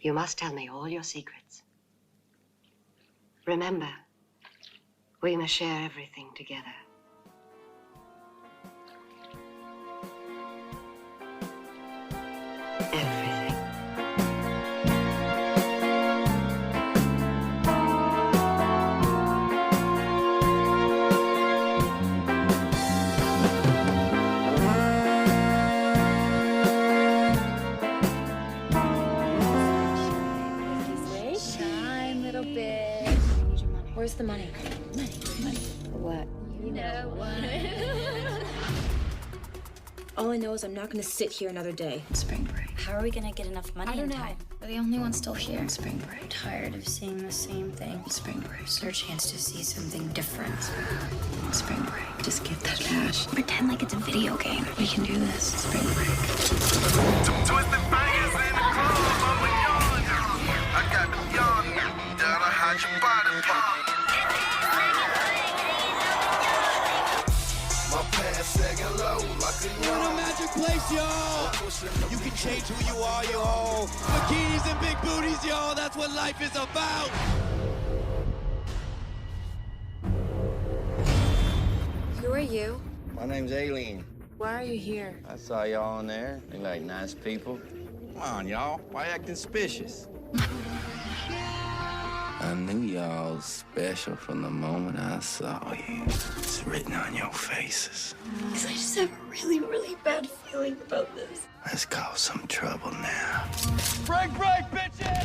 You must tell me all your secrets. Remember, we must share everything together. Everything. Shine, little bitch. Where's the money? Money. For what? You know what? All I know is I'm not gonna sit here another day. Spring break. How are we gonna get enough money in time? We're the only ones still here. Spring break. I'm tired of seeing the same thing. Spring break. It's our chance to see something different. Spring break. Just get that cash. Pretend like it's a video game. We can do this. Spring break. Twisted fingers in the club, I'm a yawn. I got them yawn. Down, I hide your body part. My pants sagging low like a We're in a magic place, y'all. You can change who you are, y'all. Bikinis and big booties, y'all. That's what life is about. Who are you? My name's Aileen. Why are you here? I saw y'all in there. They like nice people. Come on, y'all. Why acting suspicious? I knew y'all was special from the moment I saw you. It's written on your faces. Because I just have a really, really bad feeling about this. Let's cause some trouble now. Break, bitches!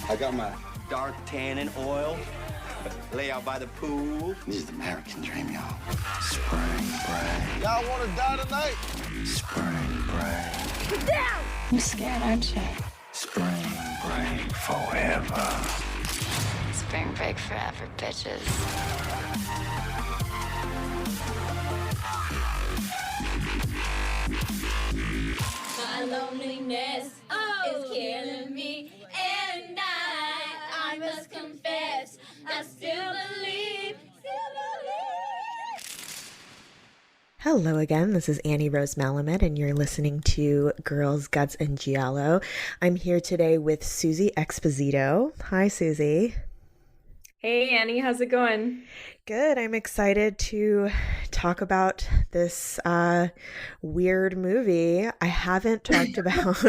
I got my dark tannin oil. Lay out by the pool. This is the American dream, y'all. Spring break. Y'all want to die tonight? Spring break. Get down! I'm scared, aren't you? Spring break forever. Spring break forever, bitches. My loneliness is killing me, and I must confess, I still believe. Hello again, this is Annie Rose Malamed, and you're listening to Girls, Guts, and Giallo. I'm here today with Susie Exposito. Hi, Susie. Hey, Annie, how's it going? Good. I'm excited to talk about this weird movie. I haven't talked about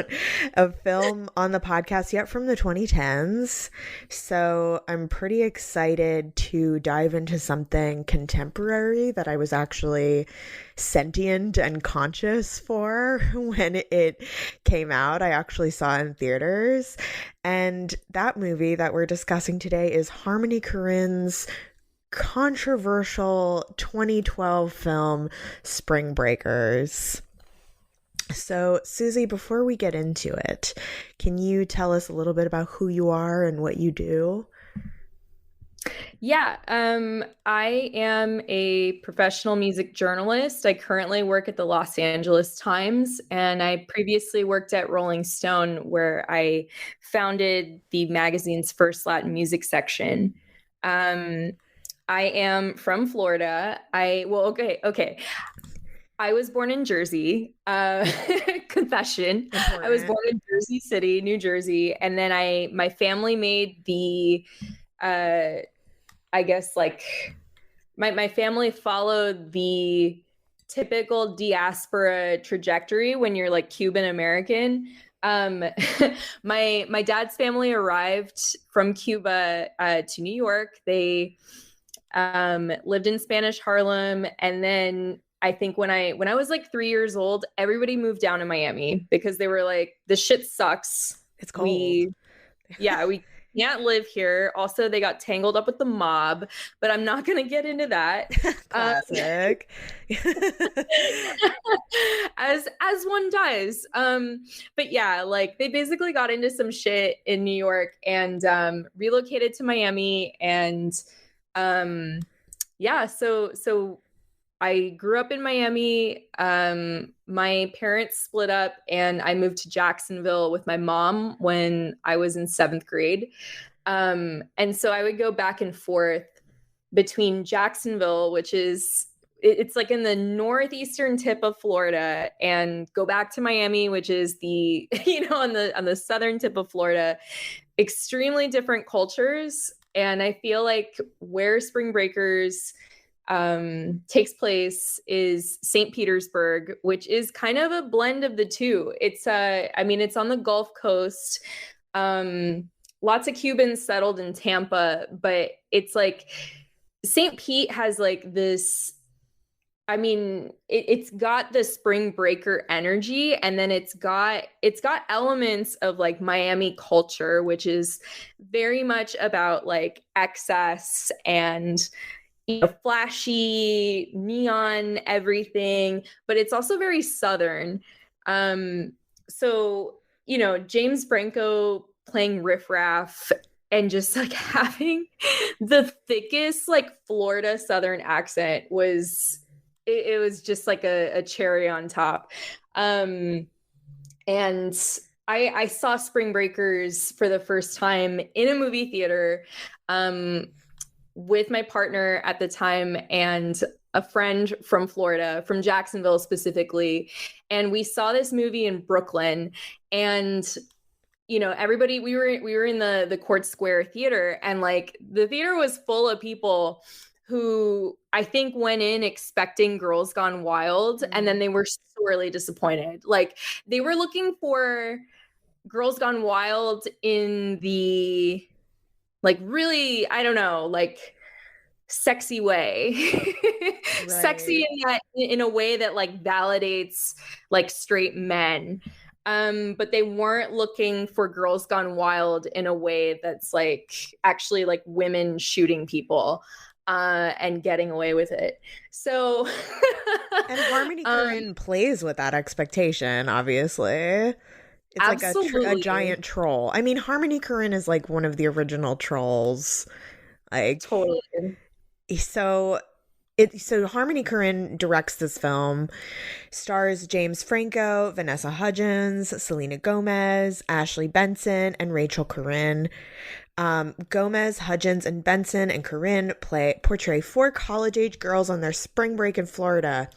a film on the podcast yet from the 2010s, so I'm pretty excited to dive into something contemporary that I was actually sentient and conscious for when it came out. I actually saw it in theaters, and that movie that we're discussing today is Harmony Korine's controversial 2012 film Spring Breakers. So, Susie, before we get into it, can you tell us a little bit about who you are and what you do? Yeah, I am a professional music journalist. I currently work at the Los Angeles Times, and I previously worked at Rolling Stone, where I founded the magazine's first Latin music section. I am from Florida. Okay. I was born in Jersey. Confession. Important. I was born in Jersey City, New Jersey, and then my family made the I guess like my family followed the typical diaspora trajectory when you're like Cuban American. My dad's family arrived from Cuba to New York. They lived in Spanish Harlem, and then I think when I was like 3 years old, everybody moved down to Miami because they were like, "This shit sucks. It's cold." We can't live here." Also, they got tangled up with the mob, but I'm not going to get into that. Classic. As one does. But yeah, like they basically got into some shit in New York and relocated to Miami, and so I grew up in Miami. My parents split up and I moved to Jacksonville with my mom when I was in 7th grade. And so I would go back and forth between Jacksonville, which is it's like in the northeastern tip of Florida, and go back to Miami, which is the on the southern tip of Florida. Extremely different cultures, and I feel like where Spring Breakers takes place is St. Petersburg, which is kind of a blend of the two. It's it's on the Gulf Coast. Lots of Cubans settled in Tampa, but it's like St. Pete has like this, it's got the Spring Breaker energy, and then it's got elements of like Miami culture, which is very much about like excess and flashy neon everything, but it's also very Southern. So James Franco playing Riff Raff and just like having the thickest like Florida Southern accent was it was just like a cherry on top. And I saw Spring Breakers for the first time in a movie theater with my partner at the time and a friend from Florida, from Jacksonville specifically. And we saw this movie in Brooklyn, and everybody, we were in the Court Square Theater, and like the theater was full of people who I think went in expecting Girls Gone Wild, and then they were sorely disappointed. Like they were looking for Girls Gone Wild in the like really, I don't know, like sexy way. Right. Sexy in a way that like validates like straight men. But they weren't looking for Girls Gone Wild in a way that's like actually like women shooting people and getting away with it. So and Harmony Korine plays with that expectation, obviously. It's absolutely. Like a giant troll. I mean, Harmony Korine is like one of the original trolls. Like totally. So Harmony Korine directs this film, stars James Franco, Vanessa Hudgens, Selena Gomez, Ashley Benson, and Rachel Korine. Gomez, Hudgens, and Benson and Korine portray 4 college-age girls on their spring break in Florida,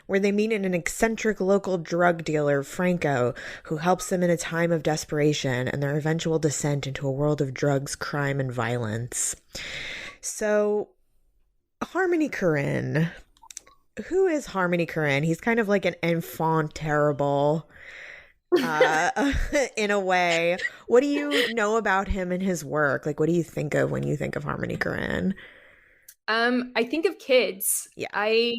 where they meet an eccentric local drug dealer, Franco, who helps them in a time of desperation and their eventual descent into a world of drugs, crime, and violence. So, Harmony Korine. Who is Harmony Korine? He's kind of like an enfant terrible in a way. What do you know about him and his work? Like, what do you think of when you think of Harmony Korine? I think of Kids. Yeah. I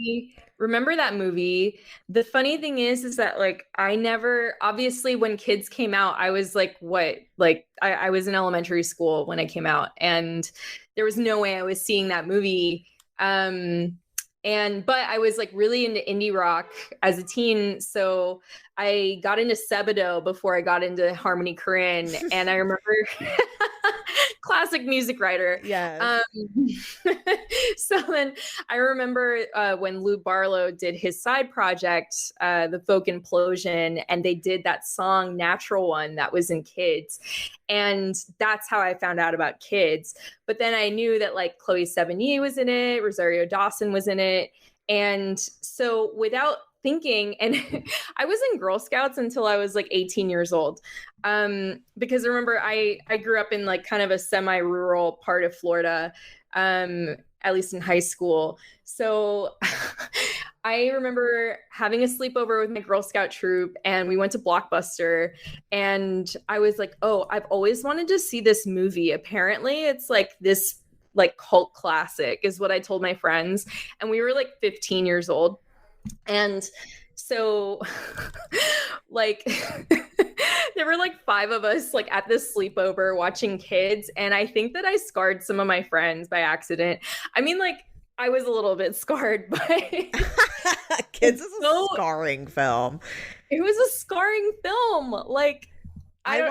remember that movie. The funny thing is that like I never, obviously when Kids came out, I was like, what? Like I was in elementary school when it came out, and there was no way I was seeing that movie. But I was like really into indie rock as a teen. So I got into Sebado before I got into Harmony Korine. And I remember classic music writer. Yeah. So then I remember when Lou Barlow did his side project, the Folk Implosion, and they did that song Natural One that was in Kids. And that's how I found out about Kids. But then I knew that like Chloe Sevigny was in it, Rosario Dawson was in it. And so without thinking, and I was in Girl Scouts until I was like 18 years old. Because remember, I grew up in like kind of a semi-rural part of Florida, at least in high school. So I remember having a sleepover with my Girl Scout troop, and we went to Blockbuster, and I was like, oh, I've always wanted to see this movie. Apparently it's like this like cult classic is what I told my friends. And we were like 15 years old. And so like there were like 5 of us like at this sleepover watching Kids. And I think that I scarred some of my friends by accident. I mean, like I was a little bit scarred, but Kids is a scarring film. It was a scarring film. Like I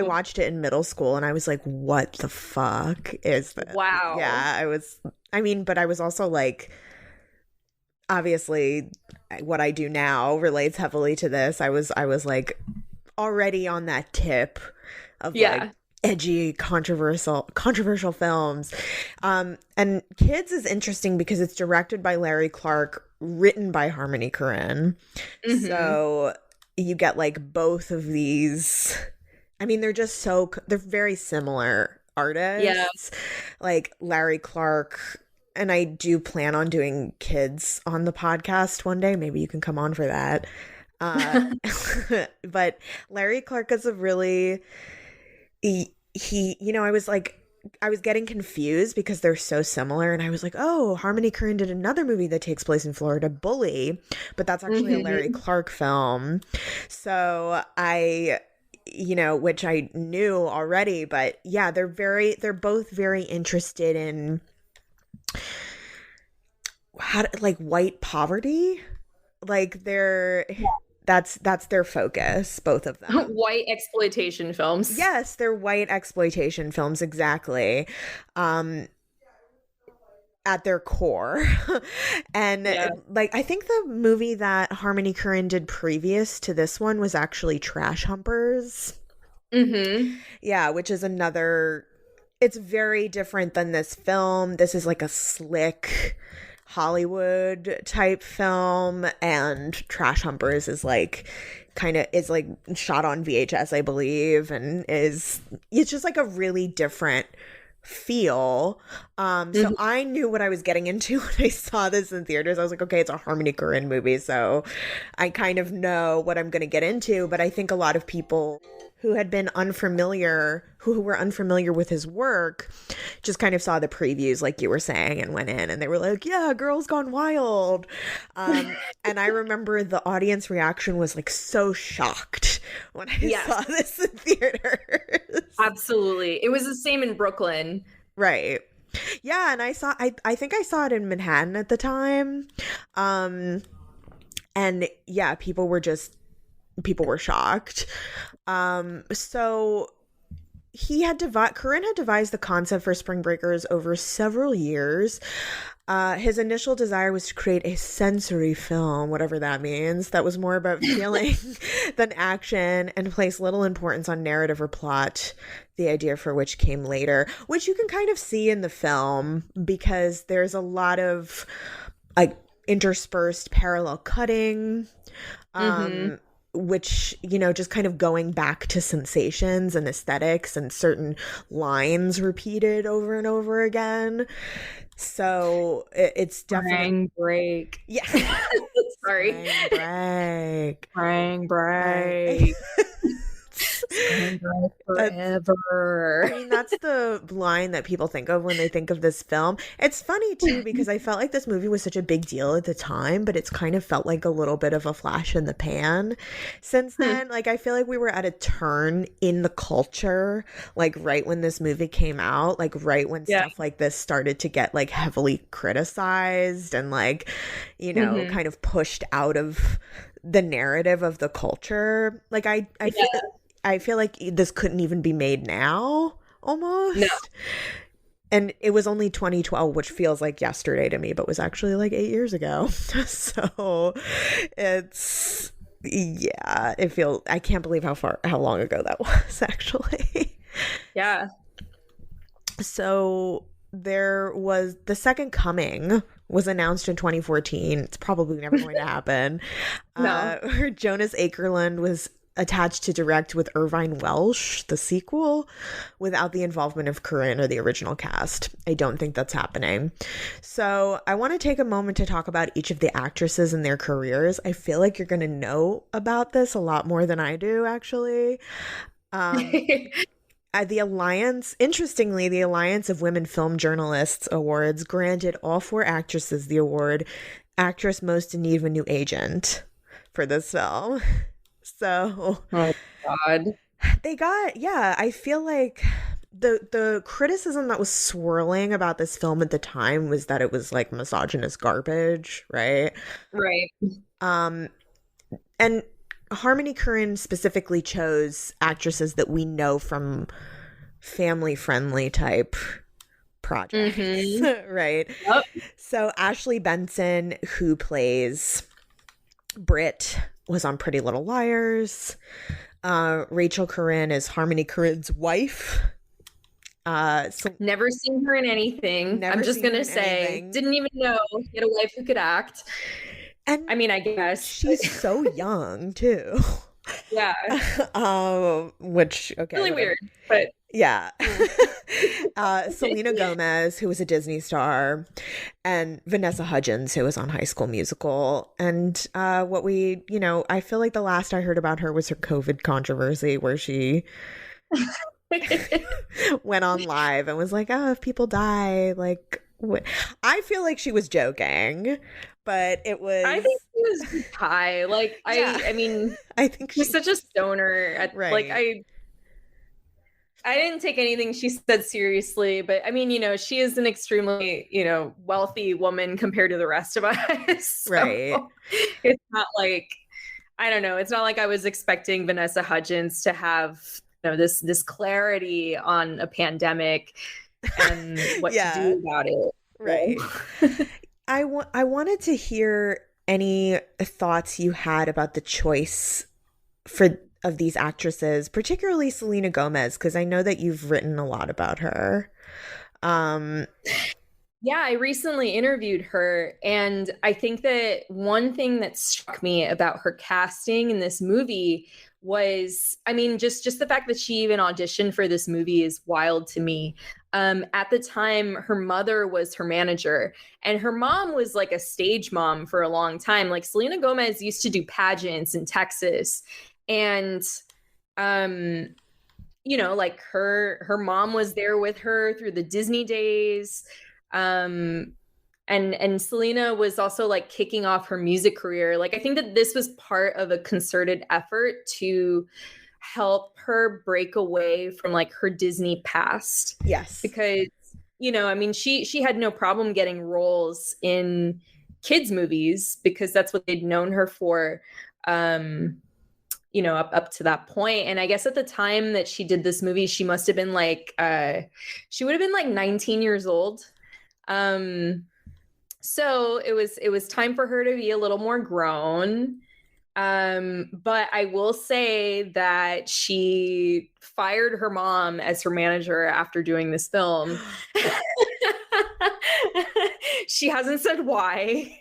watched it in middle school, and I was like, what the fuck is this? Wow. Yeah, but I was also like, obviously what I do now relates heavily to this. I was like already on that tip of like edgy, controversial films. And Kids is interesting because it's directed by Larry Clark, written by Harmony Korine. So you get like both of these. I mean, they're very similar artists. Yeah. Like Larry Clark, and I do plan on doing Kids on the podcast one day. Maybe you can come on for that. But Larry Clark is a really, he I was getting confused because they're so similar, and I was like, oh, Harmony Korine did another movie that takes place in Florida, Bully, but that's actually a Larry Clark film. So which I knew already, but yeah, they're both very interested in like white poverty. Like that's their focus, both of them. White exploitation films. Yes, they're white exploitation films, exactly. At their core. And like, I think the movie that Harmony Korine did previous to this one was actually Trash Humpers. Yeah, which is it's very different than this film. This is like a slick Hollywood type film, and Trash Humpers is like shot on VHS, I believe, and it's just like a really different feel. So I knew what I was getting into when I saw this in theaters. I was like, okay, it's a Harmony Korine movie, so I kind of know what I'm going to get into. But I think a lot of people who were unfamiliar with his work just kind of saw the previews, like you were saying, and went in and they were like, yeah, Girls Gone Wild. And I remember the audience reaction was like so shocked when I saw this in theaters. Absolutely. It was the same in Brooklyn. Right. Yeah, and I think I saw it in Manhattan at the time. And yeah, people were shocked. So Korine had devised the concept for Spring Breakers over several years. His initial desire was to create a sensory film, whatever that means, that was more about feeling than action, and place little importance on narrative or plot, the idea for which came later, which you can kind of see in the film because there's a lot of like interspersed parallel cutting, which, just kind of going back to sensations and aesthetics and certain lines repeated over and over again. So it's definitely Spring break. Yeah. Sorry. Spring break. Forever. I mean, that's the line that people think of when they think of this film. It's funny too because I felt like this movie was such a big deal at the time, but it's kind of felt like a little bit of a flash in the pan since then. Like, I feel like we were at a turn in the culture, like right when this movie came out, like right when stuff like this started to get like heavily criticized and like, kind of pushed out of the narrative of the culture. Like I feel like this couldn't even be made now, almost. No. And it was only 2012, which feels like yesterday to me, but was actually like 8 years ago. So it's, I can't believe how long ago that was, actually. Yeah. So there was The Second Coming was announced in 2014. It's probably never going to happen. No. Jonas Akerlund was attached to direct with Irvine Welsh, the sequel, without the involvement of Korine or the original cast. I don't think that's happening. So I want to take a moment to talk about each of the actresses and their careers. I feel like you're going to know about this a lot more than I do, actually. The Alliance of Women Film Journalists Awards granted all 4 actresses the award Actress Most in Need of a New Agent for this film. So, oh God, I feel like the criticism that was swirling about this film at the time was that it was like misogynist garbage, right? Right. And Harmony Korine specifically chose actresses that we know from family-friendly type projects, right? Yep. So Ashley Benson, who plays Britt, was on Pretty Little Liars. Rachel Korine is Harmony Korine's wife. Never seen her in anything. I'm just gonna say, didn't even know she had a wife who could act. And I mean, I guess she's so young too. Yeah. Which really weird, but yeah. Selena Gomez, who was a Disney star, and Vanessa Hudgens, who was on High School Musical. And I feel like the last I heard about her was her COVID controversy, where she went on live and was like, "Oh, if people die, like," I feel like she was joking, but it was. I think she was high. Like, yeah. I mean, I think she's such a stoner. Right. Like, I didn't take anything she said seriously, but I mean, she is an extremely, wealthy woman compared to the rest of us. So right. It's not like, I don't know. It's not like I was expecting Vanessa Hudgens to have, this clarity on a pandemic and what to do about it. Right. I wanted to hear any thoughts you had about the choice of these actresses, particularly Selena Gomez, because I know that you've written a lot about her. Yeah, I recently interviewed her, and I think that one thing that struck me about her casting in this movie was, I mean, just the fact that she even auditioned for this movie is wild to me. At the time, her mother was her manager, and her mom was like a stage mom for a long time. Like, Selena Gomez used to do pageants in Texas, and like her mom was there with her through the Disney days. And Selena was also like kicking off her music career. Like, I think that this was part of a concerted effort to help her break away from like her Disney past. Yes. Because, I mean, she had no problem getting roles in kids movies because that's what they'd known her for, up to that point. And I guess at the time that she did this movie, she must have been like, she would have been like 19 years old. So it was time for her to be a little more grown. But I will say that she fired her mom as her manager after doing this film. She hasn't said why.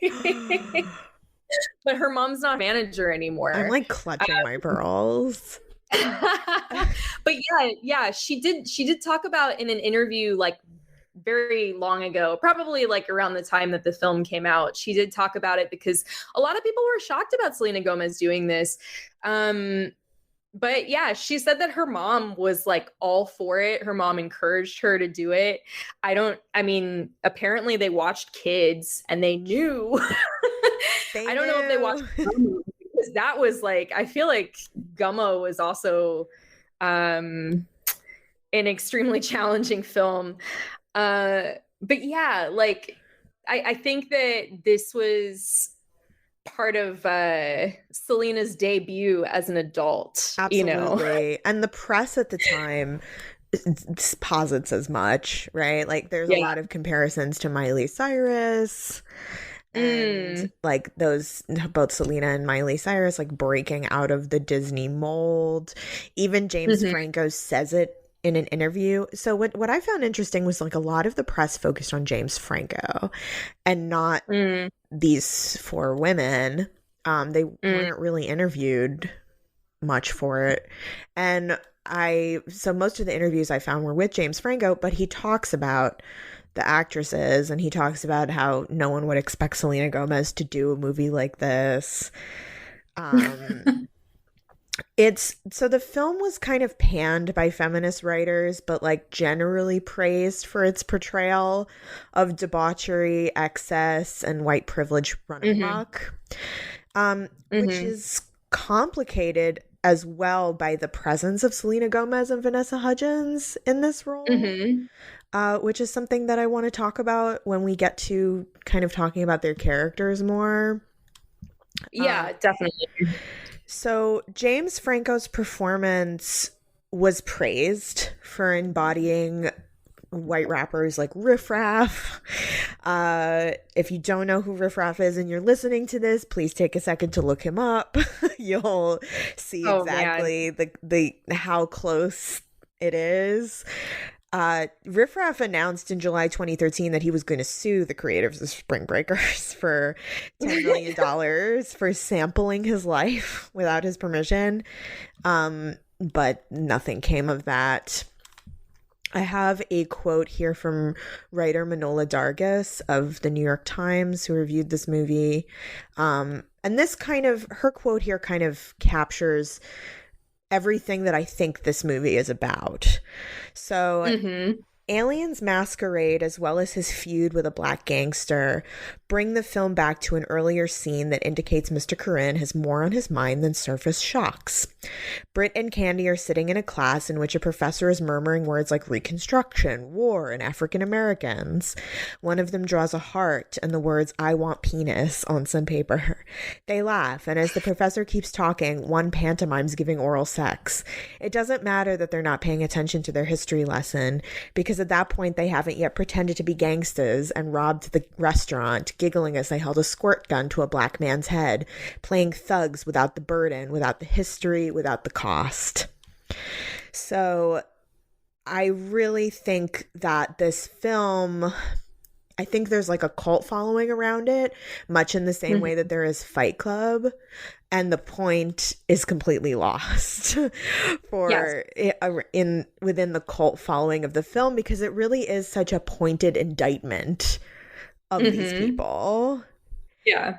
But her mom's not a manager anymore. I'm like clutching my pearls. But yeah, she did talk about in an interview like very long ago, probably like around the time that the film came out. She did talk about it because a lot of people were shocked about Selena Gomez doing this. But yeah, she said that her mom was like all for it. Her mom encouraged her to do it. I mean, apparently they watched Kids and they knew. I don't know if they watched Gummo, because that was like, I feel like Gummo was also an extremely challenging film. But yeah, like I think that this was part of Selena's debut as an adult. Absolutely. And the press at the time posits as much, right? Like there's a lot of comparisons to Miley Cyrus. And like those, both Selena and Miley Cyrus, like breaking out of the Disney mold. Even James Franco says it in an interview. So what I found interesting was like a lot of the press focused on James Franco and not these four women. They weren't really interviewed much for it. And so most of the interviews I found were with James Franco, but he talks about the actresses and he talks about how no one would expect Selena Gomez to do a movie like this. So the film was kind of panned by feminist writers, but like generally praised for its portrayal of debauchery, excess, and white privilege run amok, which is complicated as well by the presence of Selena Gomez and Vanessa Hudgens in this role, which is something that I want to talk about when we get to kind of talking about their characters more. Yeah, definitely. So James Franco's performance was praised for embodying white rappers like Riff Raff. If you don't know who Riff Raff is and you're listening to this, please take a second to look him up. You'll see exactly the how close it is. Riff Raff announced in July 2013 that he was going to sue the creators of Spring Breakers for $10 million for sampling his life without his permission. But nothing came of that. I have a quote here from writer Manola Dargis of the New York Times, who reviewed this movie. And her quote here kind of captures everything that I think this movie is about. So Aliens Masquerade, as well as his feud with a black gangster, bring the film back to an earlier scene that indicates Mr. Korine has more on his mind than surface shocks. Britt and Candy are sitting in a class in which a professor is murmuring words like Reconstruction, war, and African Americans. One of them draws a heart and the words, "I want penis," on some paper. They laugh, and as the professor keeps talking, one pantomimes giving oral sex. It doesn't matter that they're not paying attention to their history lesson, because at that point they haven't yet pretended to be gangsters and robbed the restaurant, giggling as they held a squirt gun to a black man's head, playing thugs without the burden, without the history, without the cost. So I really think that this film, I think there's like a cult following around it, much in the same way that there is Fight Club, and the point is completely lost within the cult following of the film, because it really is such a pointed indictment of these people. Yeah.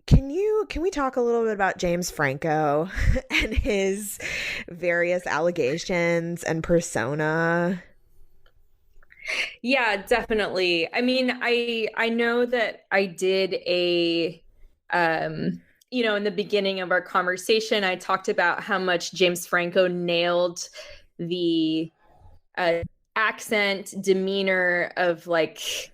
Can we talk a little bit about James Franco and his various allegations and persona? Yeah, definitely. I mean, I know that I did a in the beginning of our conversation, I talked about how much James Franco nailed the accent, demeanor of like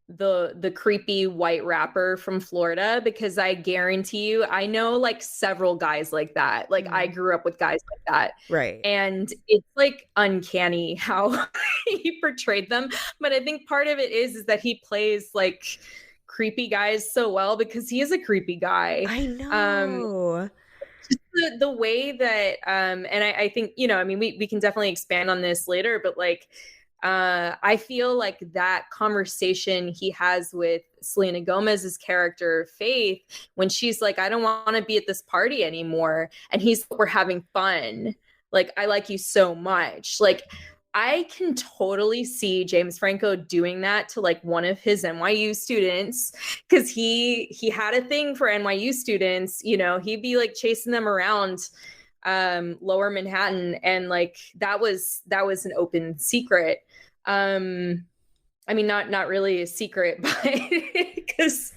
the creepy white rapper from Florida, because I guarantee you, I know like several guys like that. Like I grew up with guys like that. Right. And it's like uncanny how he portrayed them. But I think part of it is that he plays like creepy guys so well because he is a creepy guy. I know. Just the way that and I think, we can definitely expand on this later, but like I feel like that conversation he has with Selena Gomez's character, Faith, when she's like, I don't want to be at this party anymore. And he's, we're having fun. Like, I like you so much. Like, I can totally see James Franco doing that to like one of his NYU students, because he had a thing for NYU students. He'd be like chasing them around Lower Manhattan, and like that was an open secret. I mean, not really a secret, but because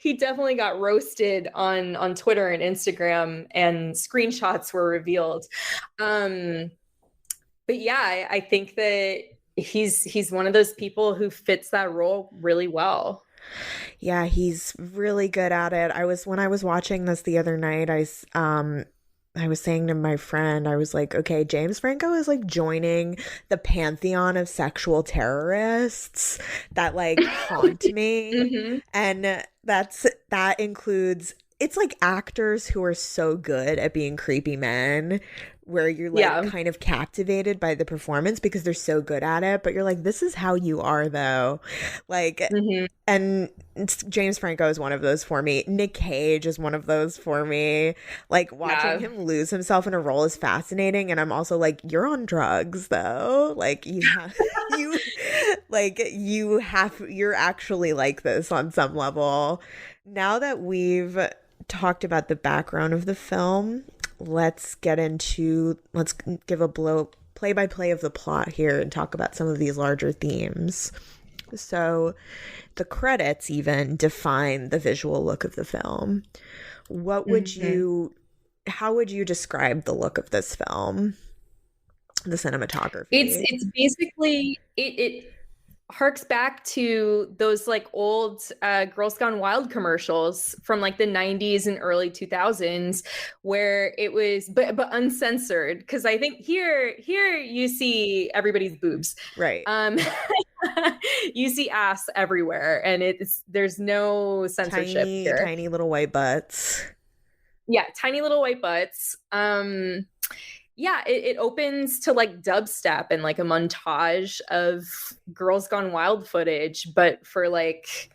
he definitely got roasted on Twitter and Instagram, and screenshots were revealed. But yeah, I think that he's one of those people who fits that role really well. Yeah, he's really good at it. When I was watching this the other night, I was saying to my friend, I was like, okay, James Franco is like joining the pantheon of sexual terrorists that like haunt me. And that includes, it's like actors who are so good at being creepy men, where you're like kind of captivated by the performance because they're so good at it, but you're like, this is how you are though. Like, and James Franco is one of those for me. Nick Cage is one of those for me. Like, watching him lose himself in a role is fascinating. And I'm also like, you're on drugs though. Like, you're actually like this on some level. Now that we've talked about the background of the film, let's give a play-by-play of the plot here and talk about some of these larger themes. So the credits even define the visual look of the film. How would you describe the look of this film? The cinematography. It's basically it harks back to those like old Girls Gone Wild commercials from like the 90s and early 2000s, where it was but uncensored, because I think here you see everybody's boobs, right? You see ass everywhere, and there's no censorship here. Tiny little white butts. Yeah, tiny little white butts. Yeah, it opens to like dubstep and like a montage of Girls Gone Wild footage, but for like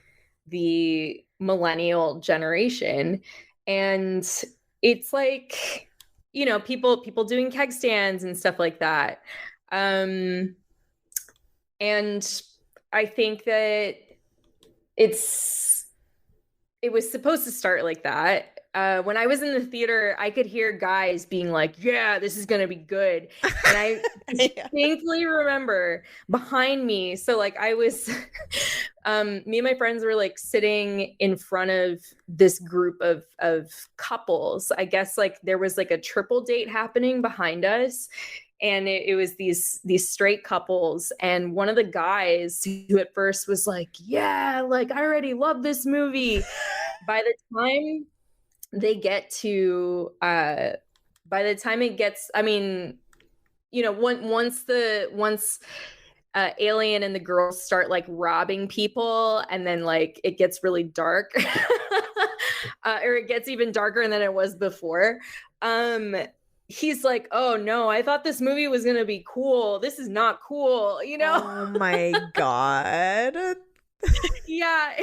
the millennial generation. And it's like, people doing keg stands and stuff like that. And I think that it was supposed to start like that. When I was in the theater, I could hear guys being like, yeah, this is going to be good. And I distinctly remember behind me. So like I was, me and my friends were like sitting in front of this group of couples. I guess like there was like a triple date happening behind us. And it was these straight couples. And one of the guys who at first was like, yeah, like I already love this movie. By the time they get to, once Alien and the girls start like robbing people, and then like it gets really dark, or it gets even darker than it was before. He's like, oh no, I thought this movie was going to be cool. This is not cool, Oh my God. Yeah.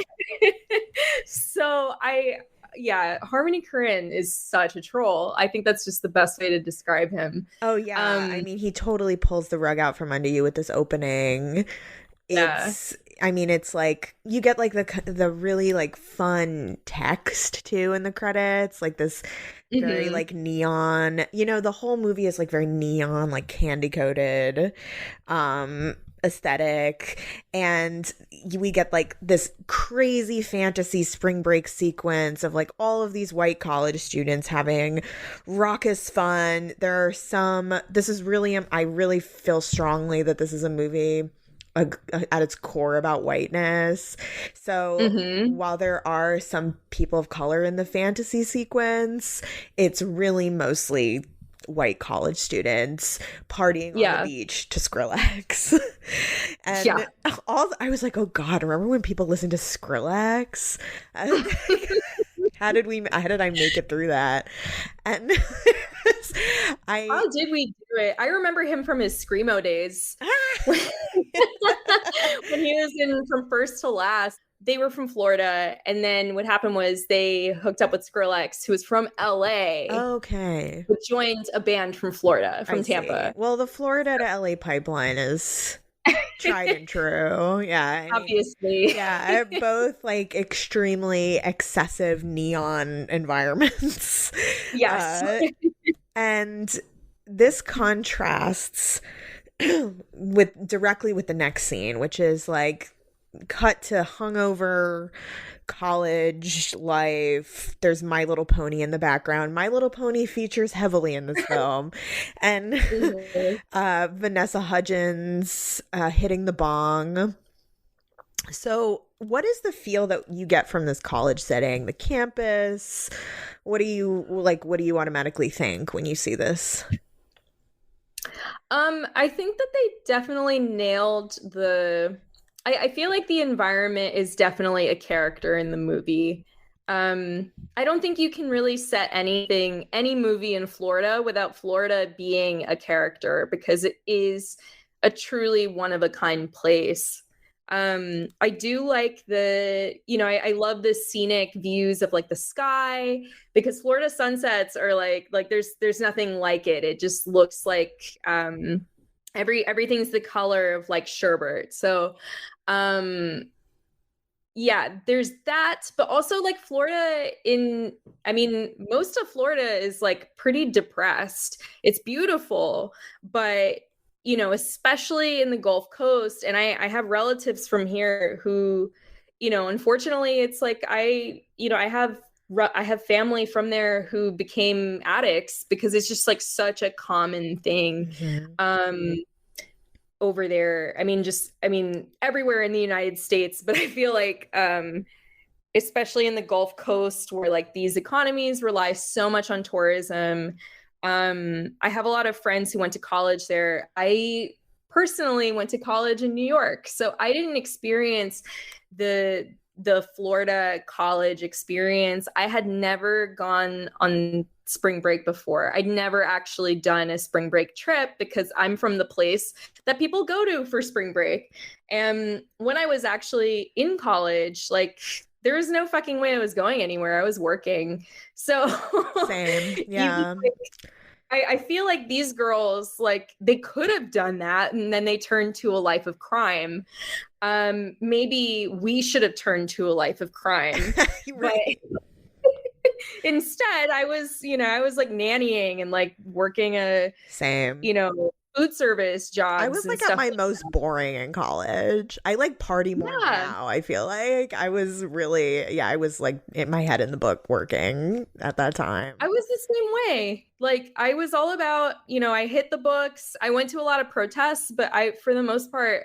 So Harmony Korine is such a troll. I think that's just the best way to describe him. Oh yeah. I mean, he totally pulls the rug out from under you with this opening. It's like you get like the really like fun text too in the credits, like this very like neon, the whole movie is like very neon, like candy coated aesthetic, and we get like this crazy fantasy spring break sequence of like all of these white college students having raucous fun. There are I really feel strongly that this is a movie at its core about whiteness. So while there are some people of color in the fantasy sequence, it's really mostly white college students partying on the beach to Skrillex. And I was like, oh God, remember when people listened to Skrillex? How did I make it through that? And how did we do it? I remember him from his Screamo days. When he was in From First to Last. They were from Florida, and then what happened was they hooked up with Skrillex, who was from LA. Okay. Who joined a band from Florida, from Tampa. Well, the Florida to LA pipeline is tried and true. Yeah. Obviously. Yeah. Both like extremely excessive neon environments. Yes. And this contrasts directly with the next scene, which is like cut to hungover college life. There's My Little Pony in the background. My Little Pony features heavily in this film. And Vanessa Hudgens hitting the bong. So what is the feel that you get from this college setting, the campus? What do you automatically think when you see this? I think that they definitely nailed I feel like the environment is definitely a character in the movie. I don't think you can really set any movie in Florida without Florida being a character, because it is a truly one-of-a-kind place. I do like I love the scenic views of like the sky, because Florida sunsets are like there's nothing like it. It just looks like everything's the color of like sherbet. So there's that, but also like Florida most of Florida is like pretty depressed. It's beautiful, but especially in the Gulf Coast, and I have relatives from here who, unfortunately it's like I have family from there who became addicts, because it's just like such a common thing. Over there. Everywhere in the United States, but I feel like especially in the Gulf Coast, where like these economies rely so much on tourism. I have a lot of friends who went to college there. I personally went to college in New York. So I didn't experience the Florida college experience. I had never gone on spring break before. I'd never actually done a spring break trip because I'm from the place that people go to for spring break. And when I was actually in college, like, there was no fucking way I was going anywhere. I was working. So Same. Yeah. I feel like these girls, like, they could have done that and then they turned to a life of crime. Maybe we should have turned to a life of crime. Right. But instead, I was like nannying and like working Same. Food service jobs. I was like at my most boring in college. I like party more now. I feel like I was really, I was like in my head in the book working at that time. I was the same way. Like, I was all about, I hit the books. I went to a lot of protests, but for the most part,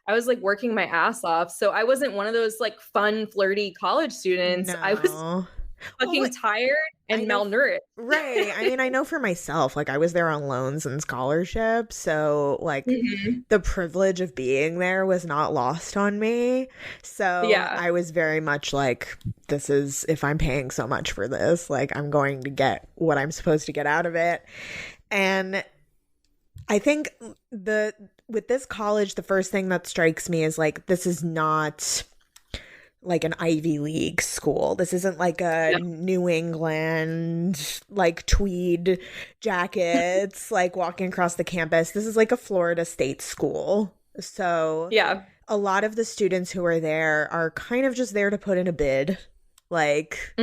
I was like working my ass off. So I wasn't one of those like fun, flirty college students. No. I was fucking tired and malnourished. Right. I mean, I know for myself, like I was there on loans and scholarships. So like the privilege of being there was not lost on me. So I was very much like, this is, if I'm paying so much for this, like I'm going to get what I'm supposed to get out of it. And I think with this college, the first thing that strikes me is like, this is not like an Ivy League school. This isn't like a New England, like tweed jackets, like walking across the campus. This is like a Florida State school. So a lot of the students who are there are kind of just there to put in a bid, like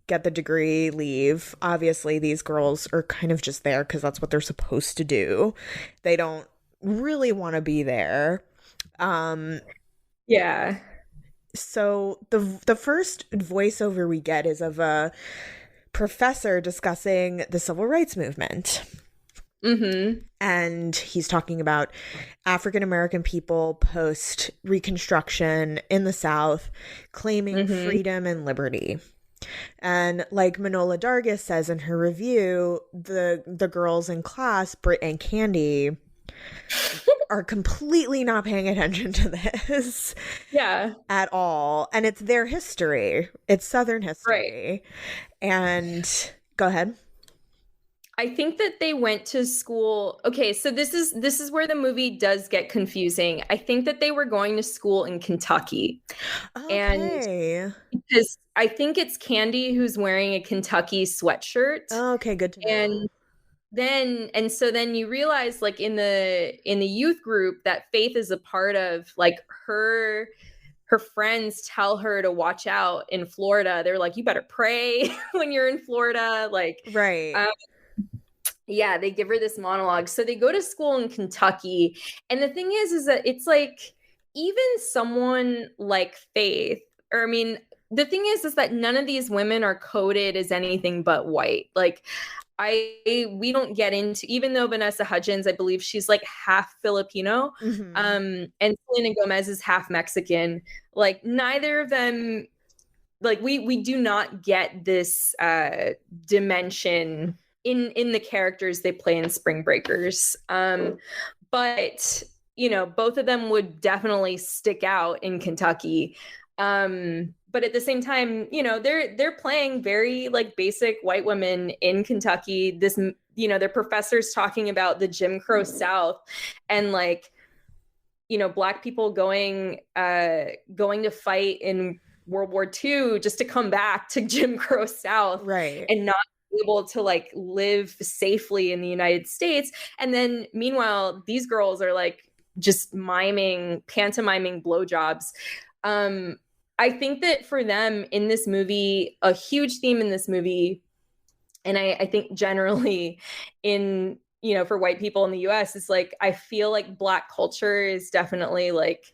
get the degree, leave. Obviously, these girls are kind of just there because that's what they're supposed to do. They don't really want to be there. So the first voiceover we get is of a professor discussing the civil rights movement. And he's talking about African American people post Reconstruction in the South claiming freedom and liberty. And like Manola Dargis says in her review, the girls in class, Britt and Candy, are completely not paying attention to this at all. And it's their history. It's Southern history. Right. And go ahead. I think that they went to school. Okay, so this is where the movie does get confusing. I think that they were going to school in Kentucky. Okay. And because I think it's Candy who's wearing a Kentucky sweatshirt. Okay, good to know. And so then you realize, like, in the youth group that Faith is a part of, like, her friends tell her to watch out in Florida. They're like, you better pray when you're in Florida. Like, right. They give her this monologue. So they go to school in Kentucky. And the thing is that it's like, even someone like Faith, or I mean, the thing is that none of these women are coded as anything but white. Like, we don't get into, even though Vanessa Hudgens, I believe she's like half Filipino, and Selena Gomez is half Mexican. Like, neither of them, like, we do not get this dimension in the characters they play in Spring Breakers. But both of them would definitely stick out in Kentucky. But at the same time, they're playing very like basic white women in Kentucky. This, their professors talking about the Jim Crow South and like, Black people going to fight in World War II just to come back to Jim Crow South, right? And not able to like live safely in the United States. And then meanwhile, these girls are like just pantomiming blowjobs. I think that for them in this movie, a huge theme in this movie, and I think generally in, for white people in the US, is like, I feel like Black culture is definitely like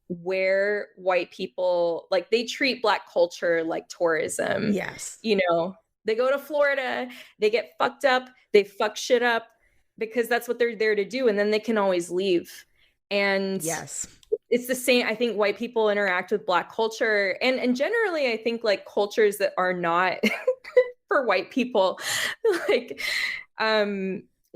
where white people, like, they treat Black culture like tourism. Yes. They go to Florida, they get fucked up, they fuck shit up because that's what they're there to do. And then they can always leave. And yes, it's the same. I think white people interact with Black culture and generally, I think like cultures that are not for white people, like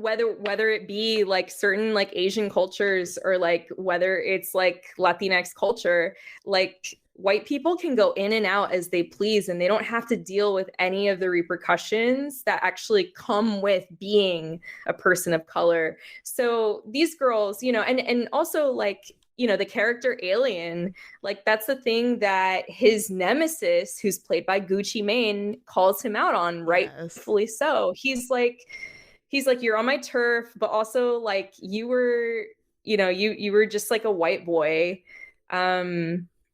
whether it be like certain like Asian cultures or like whether it's like Latinx culture, like white people can go in and out as they please, and they don't have to deal with any of the repercussions that actually come with being a person of color. So these girls, you know, and also like, you know, the character Alien, like that's the thing that his nemesis, who's played by Gucci Mane, calls him out on, rightfully so. He's like, you're on my turf, but also like you were, you know, you were just like a white boy.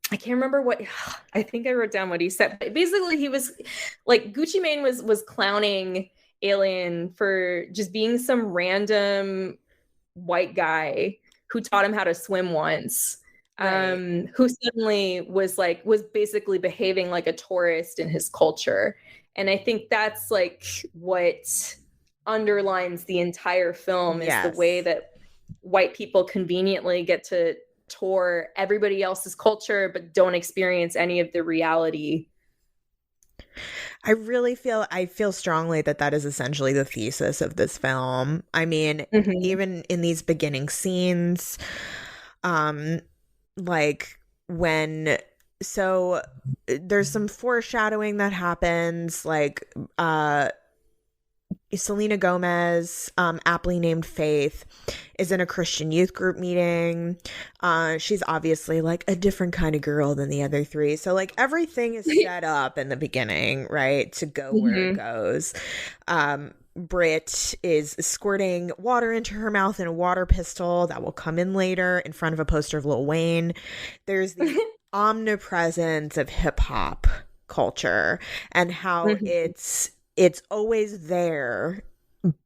I can't remember what, I think I wrote down what he said, but basically he was like, Gucci Mane was clowning Alien for just being some random white guy who taught him how to swim once, who suddenly was basically behaving like a tourist in his culture. And I think that's like what underlines the entire film, is the way that white people conveniently get to tour everybody else's culture but don't experience any of the reality. I feel strongly that is essentially the thesis of this film. I mean, even in these beginning scenes, like when, so there's some foreshadowing that happens, like Selena Gomez, aptly named Faith, is in a Christian youth group meeting. She's obviously like a different kind of girl than the other three. So like everything is set up in the beginning, right, to go where it goes. Brit is squirting water into her mouth in a water pistol that will come in later in front of a poster of Lil Wayne. There's the omnipresence of hip hop culture and how it's always there,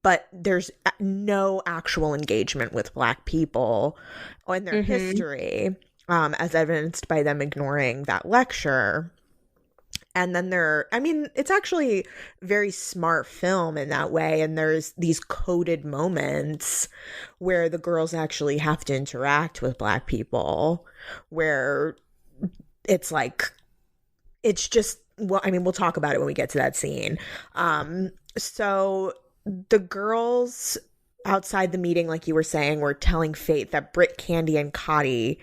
but there's no actual engagement with Black people in their history, as evidenced by them ignoring that lecture. And then it's actually a very smart film in that way. And there's these coded moments where the girls actually have to interact with Black people, where it's like, it's just, well, I mean, we'll talk about it when we get to that scene. So the girls outside the meeting, like you were saying, were telling Faith that Britt, Candy, and Cotty,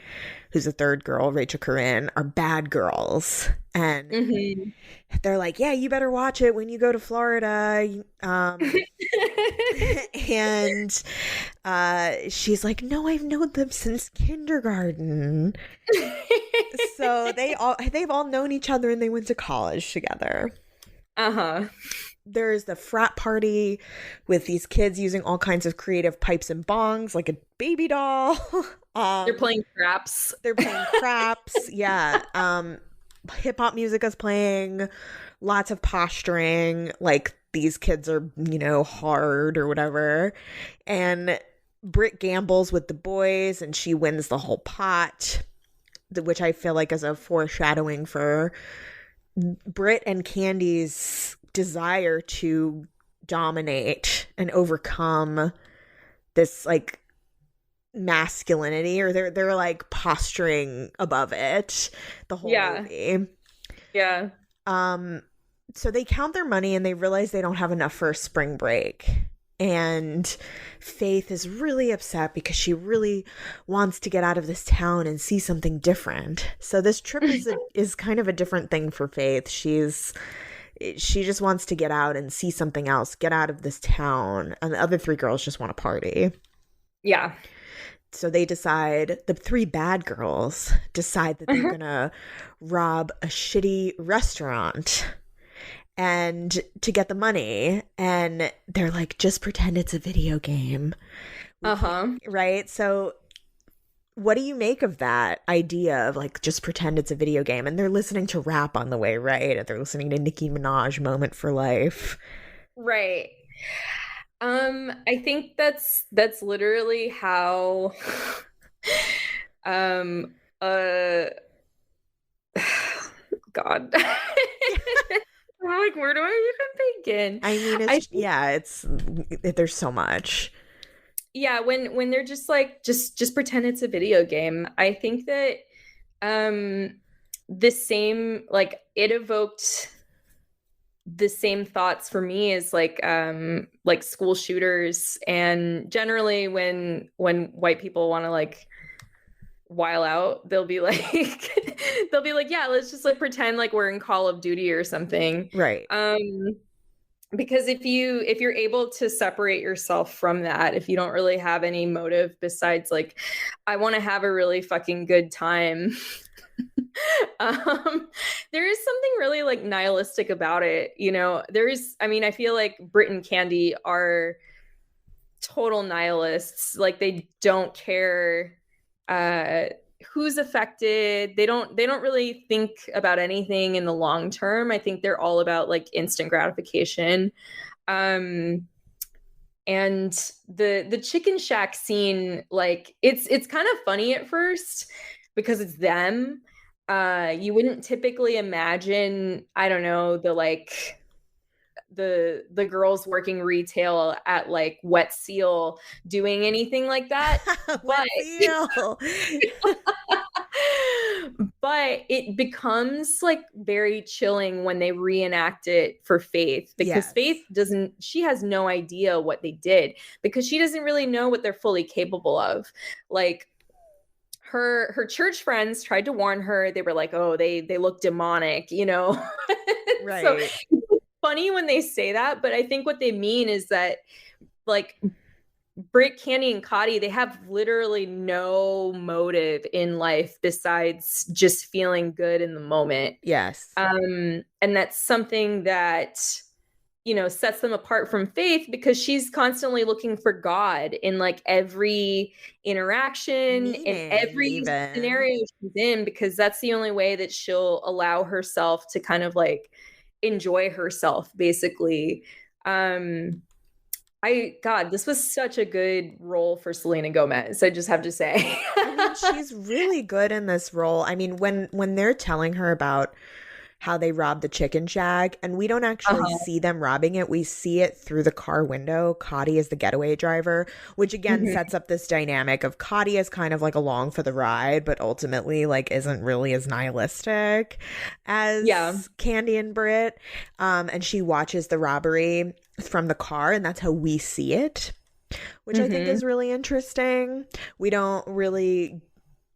who's the third girl, Rachel Korine, are bad girls. And they're like, yeah, you better watch it when you go to Florida. And she's like, no, I've known them since kindergarten. So they've all known each other and they went to college together. There's the frat party with these kids using all kinds of creative pipes and bongs, like a baby doll. They're playing craps. Yeah. Hip hop music is playing, lots of posturing, like these kids are, you know, hard or whatever. And Britt gambles with the boys and she wins the whole pot, which I feel like is a foreshadowing for Britt and Candy's desire to dominate and overcome this like masculinity, or they're like posturing above it the whole movie. So they count their money and they realize they don't have enough for a spring break. And Faith is really upset because she really wants to get out of this town and see something different. So this trip is kind of a different thing for Faith. She just wants to get out and see something else, get out of this town. And the other three girls just want to party. Yeah. So they decide, the three bad girls decide that they're going to rob a shitty restaurant and to get the money. And they're like, just pretend it's a video game. Right? So what do you make of that idea of like, just pretend it's a video game? And they're listening to rap on the way, right? They're listening to Nicki Minaj, Moment for Life. Right. I think that's literally how God. I'm like, where do I even begin? I mean, there's so much. Yeah, when they're just like, just pretend it's a video game. I think that the same, like, it evoked the same thoughts for me as like school shooters, and generally when white people want to like while out, they'll be like yeah, let's just like pretend like we're in Call of Duty or something, Right. Because if you're able to separate yourself from that, if you don't really have any motive besides like, I want to have a really fucking good time, there is something really like nihilistic about it. You know, I feel like Brit and Candy are total nihilists. Like they don't care who's affected. They don't really think about anything in the long term. I think they're all about like instant gratification. And the chicken shack scene, like it's kind of funny at first because it's them. You wouldn't typically imagine, I don't know, the girls working retail at like Wet Seal doing anything like that. Wet Seal. But it becomes like very chilling when they reenact it for Faith, because Faith she has no idea what they did, because she doesn't really know what they're fully capable of. Like her church friends tried to warn her. They were like, oh, they look demonic, you know? Right. So it's funny when they say that, but I think what they mean is that like Britt, Candy, and Cotty, they have literally no motive in life besides just feeling good in the moment. Yes. And that's something that, you know, sets them apart from Faith, because she's constantly looking for God in like every interaction, in every scenario she's in, because that's the only way that she'll allow herself to kind of like enjoy herself, basically. This was such a good role for Selena Gomez, I just have to say. I mean, she's really good in this role. I mean, when they're telling her about how they robbed the chicken shack, and we don't actually see them robbing it. We see it through the car window. Cotty is the getaway driver, which again sets up this dynamic of Cotty is kind of like along for the ride, but ultimately like isn't really as nihilistic as Candy and Britt. And she watches the robbery from the car, and that's how we see it, which I think is really interesting. We don't really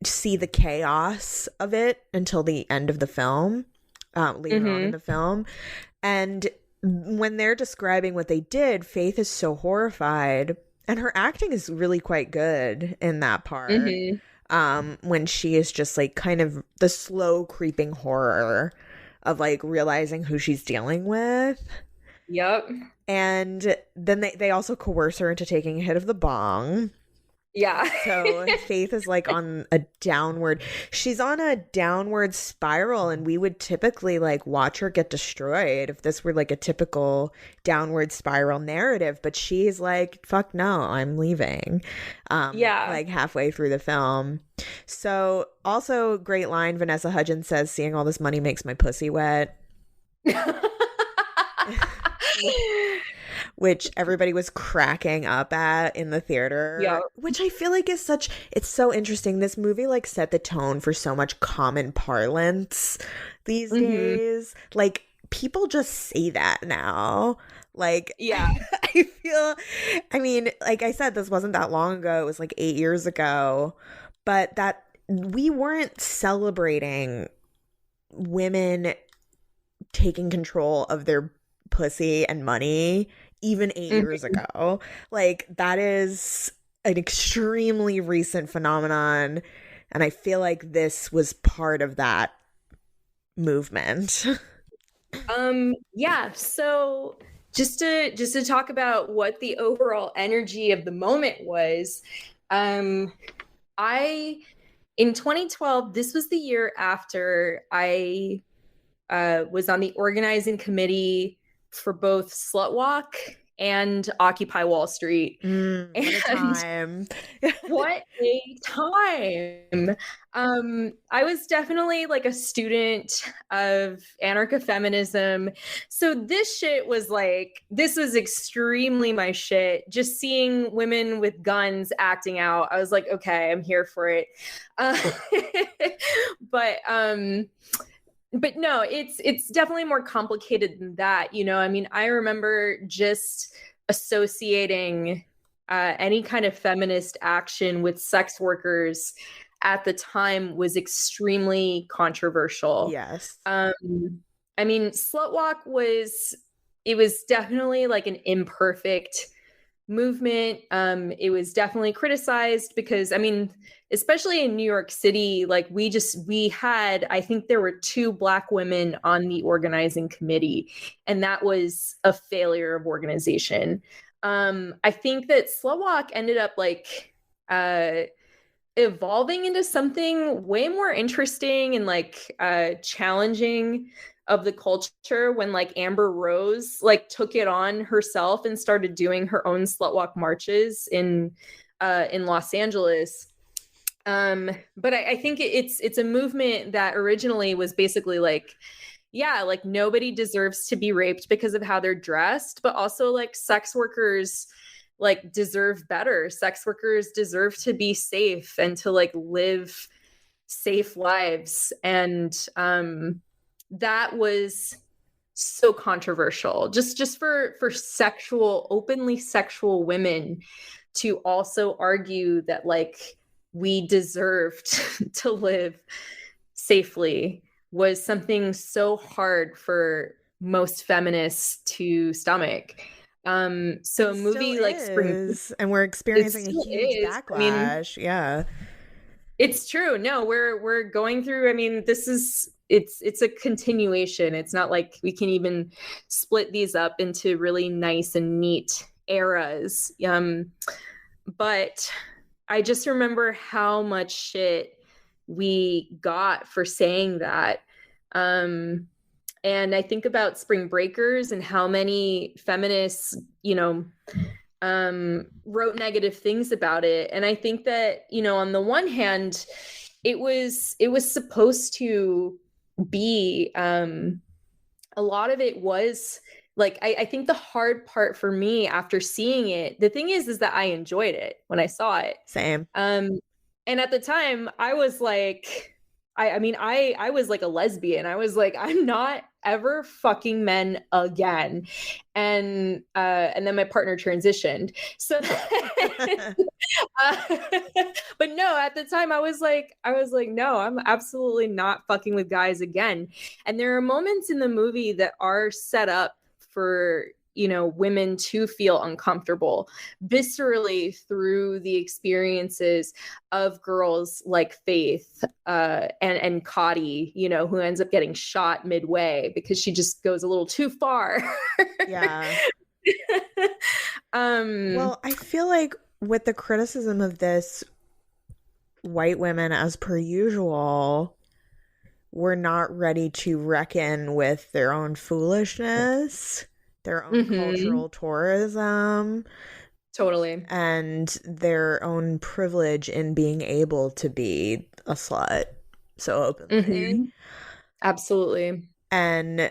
see the chaos of it until the end of the film. Later on in the film. And when they're describing what they did, Faith is so horrified, and her acting is really quite good in that part. When she is just like kind of the slow creeping horror of like realizing who she's dealing with. Yep. And then they also coerce her into taking a hit of the bong. Yeah. So Faith is like on a downward, she's on a downward spiral, and we would typically like watch her get destroyed if this were like a typical downward spiral narrative. But she's like, fuck no, I'm leaving. Like halfway through the film. So also great line, Vanessa Hudgens says, seeing all this money makes my pussy wet. Which everybody was cracking up at in the theater, which I feel like is it's so interesting. This movie like set the tone for so much common parlance these days. Like people just say that now. Like, I mean, like I said, this wasn't that long ago. It was like 8 years ago, but that we weren't celebrating women taking control of their pussy and money even 8 years ago. Like that is an extremely recent phenomenon, and I feel like this was part of that movement. So just to talk about what the overall energy of the moment was, in 2012, this was the year after I was on the organizing committee for both Slut Walk and Occupy Wall Street. What a time. What a time. I was definitely like a student of anarcho-feminism. So this shit was like, this was extremely my shit. Just seeing women with guns acting out, I was like, okay, I'm here for it. But but no, it's definitely more complicated than that. You know, I mean, I remember just associating any kind of feminist action with sex workers at the time was extremely controversial. Yes. I mean, Slut Walk was definitely like an imperfect movement. It was definitely criticized because, I mean, especially in New York City, like we had, I think there were 2 Black women on the organizing committee, and that was a failure of organization. I think that Slut Walk ended up like evolving into something way more interesting and like challenging of the culture when like Amber Rose like took it on herself and started doing her own Slut Walk marches in Los Angeles. But I think it's a movement that originally was basically like, yeah, like nobody deserves to be raped because of how they're dressed, but also like sex workers like deserve better. Sex workers deserve to be safe and to like live safe lives. And that was so controversial just for openly sexual women to also argue that like we deserved to live safely was something so hard for most feminists to stomach. So a movie like Spring, and we're experiencing a huge backlash. I mean, yeah, it's true. No, we're going through, I mean, it's a continuation. It's not like we can even split these up into really nice and neat eras. But I just remember how much shit we got for saying that. And I think about Spring Breakers and how many feminists, you know, wrote negative things about it. And I think that, you know, on the one hand, it was supposed to be, a lot of it was like, I think the hard part for me after seeing it, the thing is that I enjoyed it when I saw it. Same. And at the time I was like, I was like a lesbian. I was like, I'm not ever fucking men again. And then my partner transitioned. So, but no, at the time I was like, no, I'm absolutely not fucking with guys again. And there are moments in the movie that are set up for, you know, women to feel uncomfortable viscerally through the experiences of girls like Faith and Cotty, you know, who ends up getting shot midway because she just goes a little too far. Yeah. Well, I feel like with the criticism of this, white women, as per usual, were not ready to reckon with their own foolishness, their own cultural tourism. Totally. And their own privilege in being able to be a slut so openly. Absolutely. And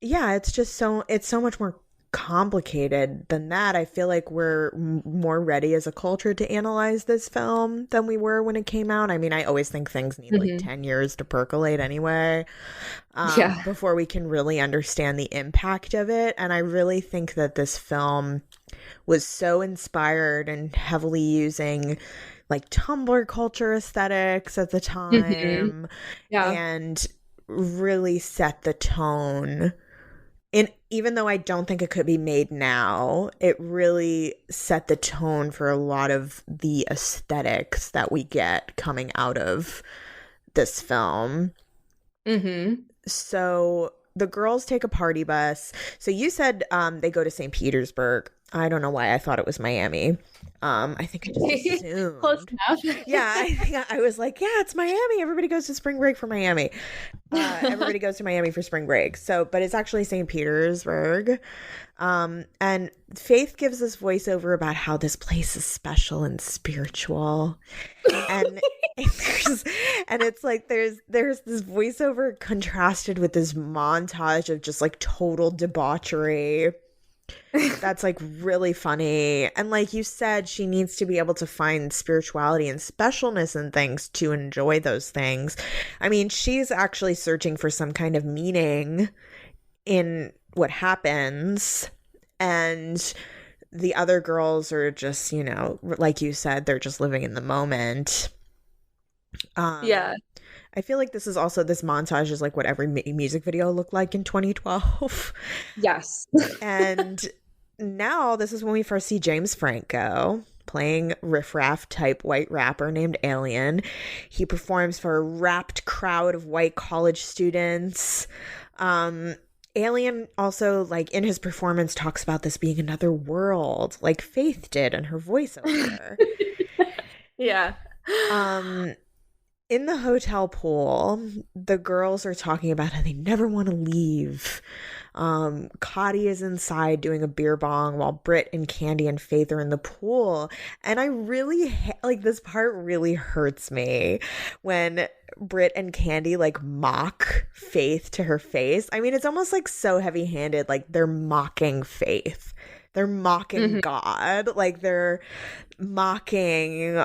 yeah, it's so much more complicated than that. I feel like we're more ready as a culture to analyze this film than we were when it came out. I mean, I always think things need like 10 years to percolate anyway, before we can really understand the impact of it. And I really think that this film was so inspired and heavily using like Tumblr culture aesthetics at the time, and really set the tone. And even though I don't think it could be made now, it really set the tone for a lot of the aesthetics that we get coming out of this film. So the girls take a party bus. So you said they go to St. Petersburg. I don't know why I thought it was Miami. I think I just assumed. Close enough. Yeah, I think I was like, yeah, it's Miami. Everybody goes to spring break for Miami. Everybody goes to Miami for spring break. So, but it's actually St. Petersburg. And Faith gives this voiceover about how this place is special and spiritual. And it's like there's this voiceover contrasted with this montage of just like total debauchery. That's like really funny. And like you said, she needs to be able to find spirituality and specialness in things to enjoy those things. I mean, she's actually searching for some kind of meaning in what happens. And the other girls are just, you know, like you said, they're just living in the moment. Yeah. I feel like this montage is like what every music video looked like in 2012. Yes. And now this is when we first see James Franco playing riffraff type white rapper named Alien. He performs for a rapt crowd of white college students. Alien also, like, in his performance talks about this being another world, like Faith did in her voiceover. Yeah. In the hotel pool, the girls are talking about how they never want to leave. Cotty is inside doing a beer bong while Britt and Candy and Faith are in the pool. And I really, like, this part really hurts me when Britt and Candy, like, mock Faith to her face. I mean, it's almost, like, so heavy-handed. Like, they're mocking Faith. They're mocking God. Like, they're mocking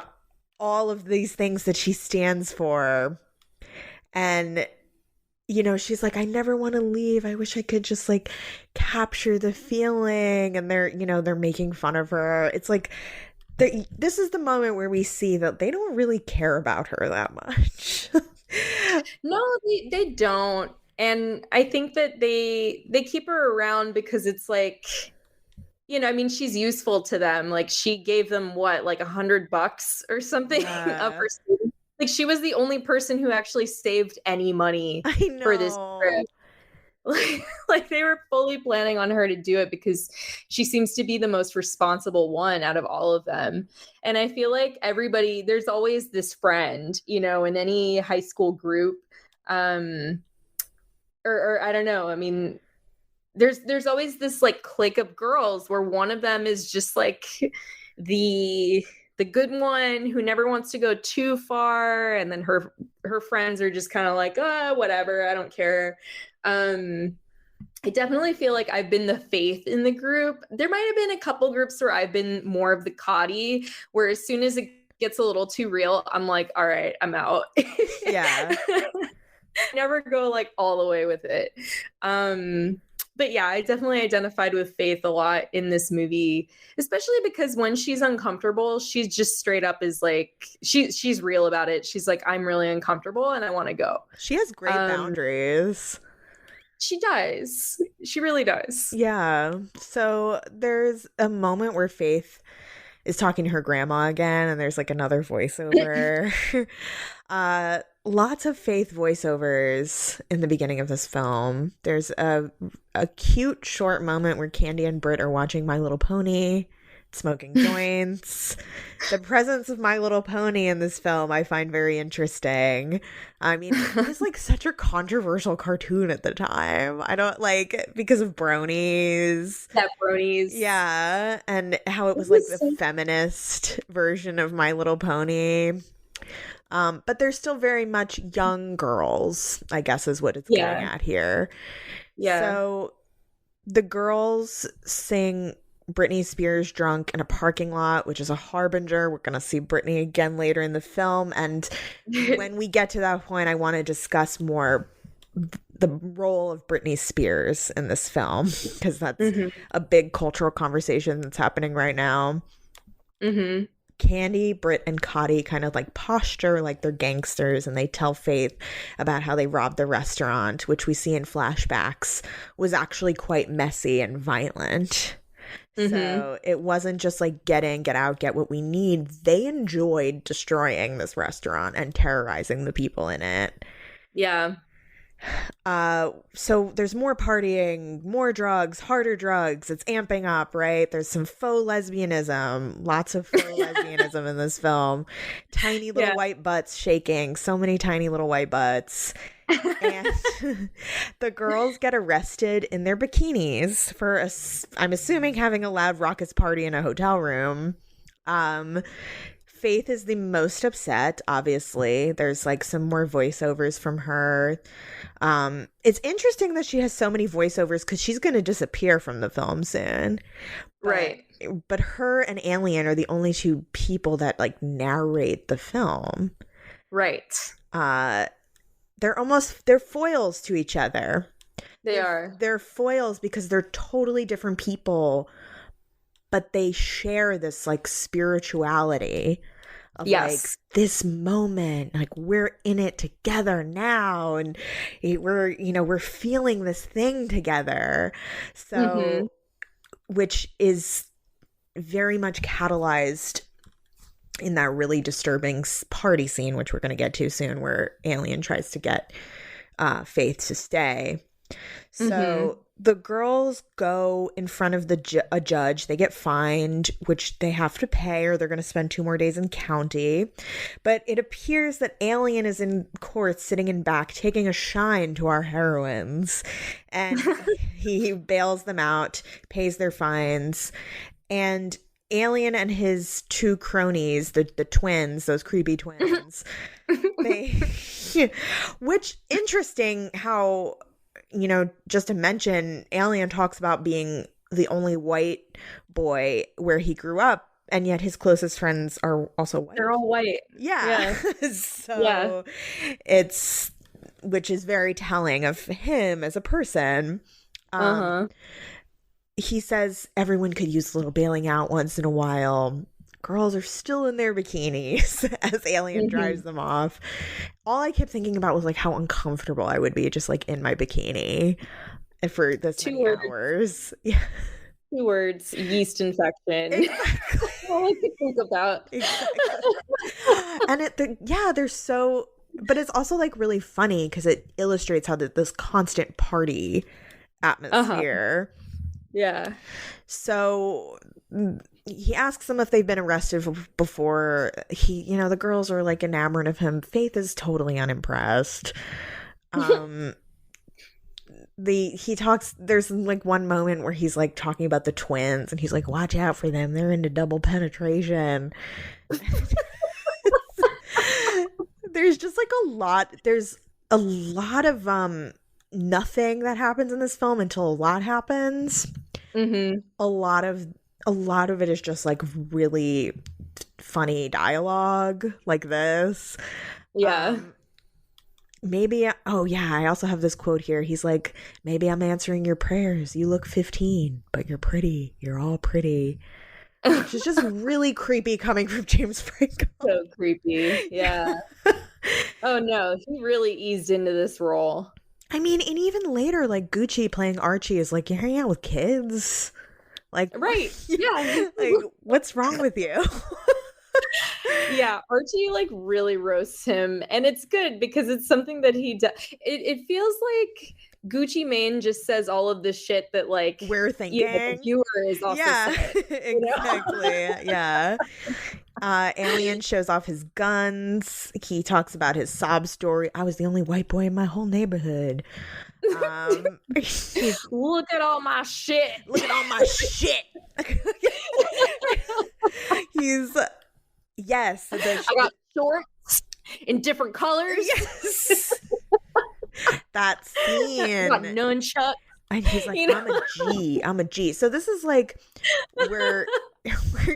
all of these things that she stands for. And, you know, she's like, I never want to leave. I wish I could just, like, capture the feeling. And they're, you know, they're making fun of her. It's like, this is the moment where we see that they don't really care about her that much. No, they don't. And I think that they keep her around because it's like, you know, I mean, she's useful to them. Like, she gave them what, like $100 or something of her students. Like, she was the only person who actually saved any money for this trip. Like, they were fully planning on her to do it because she seems to be the most responsible one out of all of them. And I feel like everybody, there's always this friend, you know, in any high school group, or I don't know. I mean, there's always this like clique of girls where one of them is just like the good one who never wants to go too far, and then her friends are just kind of like, whatever, I don't care. I definitely feel like I've been the Faith in the group. There might have been a couple groups where I've been more of the Cotty, where as soon as it gets a little too real, I'm like, all right, I'm out. Yeah. Never go like all the way with it. But yeah, I definitely identified with Faith a lot in this movie, especially because when she's uncomfortable, she's just straight up is like, she's real about it. She's like, I'm really uncomfortable and I want to go. She has great boundaries. She does. She really does. Yeah. So there's a moment where Faith is talking to her grandma again, and there's like another voiceover. Lots of Faith voiceovers in the beginning of this film. There's a cute short moment where Candy and Britt are watching My Little Pony, smoking joints. The presence of My Little Pony in this film I find very interesting. I mean, it was like such a controversial cartoon at the time. I don't like, because of bronies. That bronies. Yeah. And how it was like the feminist version of My Little Pony. But they're still very much young girls, I guess is what it's getting at here. Yeah. So the girls sing Britney Spears Drunk in a parking lot, which is a harbinger. We're going to see Britney again later in the film. And when we get to that point, I want to discuss more the role of Britney Spears in this film, because that's a big cultural conversation that's happening right now. Mm-hmm. Candy, Britt, and Cotty kind of like posture like they're gangsters, and they tell Faith about how they robbed the restaurant, which we see in flashbacks was actually quite messy and violent. So it wasn't just like get in, get out, get what we need. They enjoyed destroying this restaurant and terrorizing the people in it. Yeah. So there's more partying, more drugs, harder drugs. It's amping up, right? There's some faux lesbianism, lots of faux lesbianism in this film. Tiny little white butts shaking, so many tiny little white butts. And the girls get arrested in their bikinis for, I'm assuming, having a loud raucous party in a hotel room. Faith is the most upset, obviously. There's like some more voiceovers from her. It's interesting that she has so many voiceovers because she's going to disappear from the film soon. Right. But her and Alien are the only two people that like narrate the film. Right. They're foils to each other. They're foils because they're totally different people, but they share this like spirituality of like this moment, like we're in it together now, and we're feeling this thing together. So, which is very much catalyzed in that really disturbing party scene, which we're going to get to soon, where Alien tries to get Faith to stay. So the girls go in front of a judge. They get fined, which they have to pay, or they're going to spend 2 more days in county. But it appears that Alien is in court, sitting in back, taking a shine to our heroines. And he bails them out, pays their fines. And Alien and his 2 cronies, the twins, those creepy twins, which interesting how... just to mention, Alien talks about being the only white boy where he grew up, and yet his closest friends are also white. They're all white. Yeah. So it's, which is very telling of him as a person. He says everyone could use a little bailing out once in a while. Girls are still in their bikinis as Alien drives them off. All I kept thinking about was like how uncomfortable I would be just like in my bikini for this many hours. Yeah. 2 words: yeast infection. Exactly. All I could think about. Exactly. And they're so, but it's also like really funny because it illustrates how this constant party atmosphere. Yeah. So he asks them if they've been arrested before. The girls are like enamored of him. Faith is totally unimpressed. He talks, there's like one moment where he's like talking about the twins and he's like, watch out for them, they're into double penetration. There's just like there's a lot of nothing that happens in this film until a lot happens. A lot of it is just like really funny dialogue like this. I also have this quote here. He's like, maybe I'm answering your prayers. You look 15, but you're pretty. You're all pretty. Which is just really creepy coming from James Franco. So creepy. Yeah. Oh no, he really eased into this role. I mean, and even later, like Gucci playing Archie is like, you're hanging out with kids? Like, right. Yeah. Like, what's wrong with you? Yeah, Archie like really roasts him, and it's good because it's something that he does. It feels like Gucci Mane just says all of this shit that like we're thinking. The viewer is also saying, exactly. Yeah. Alien shows off his guns. He talks about his sob story. I was the only white boy in my whole neighborhood. Look at all my shit. Look at all my shit. Yes. I got shorts in different colors. Yes. That scene. I got nunchucks. And he's like, I'm a G. So this is like where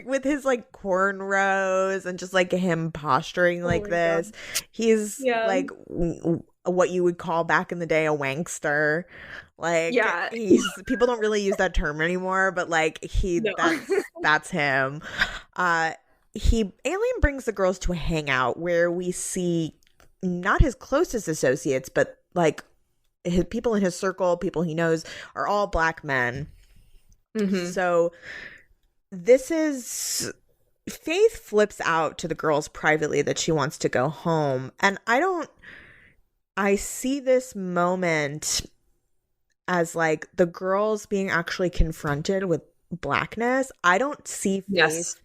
with his like cornrows and just like him posturing like this. God. He's like what you would call back in the day a wankster. Like, people don't really use that term anymore, but like that's him. Alien brings the girls to a hangout where we see not his closest associates, but like his people in his circle, people he knows, are all black men. So this is Faith flips out to the girls privately that she wants to go home, and I see this moment as like the girls being actually confronted with blackness. I don't see Faith.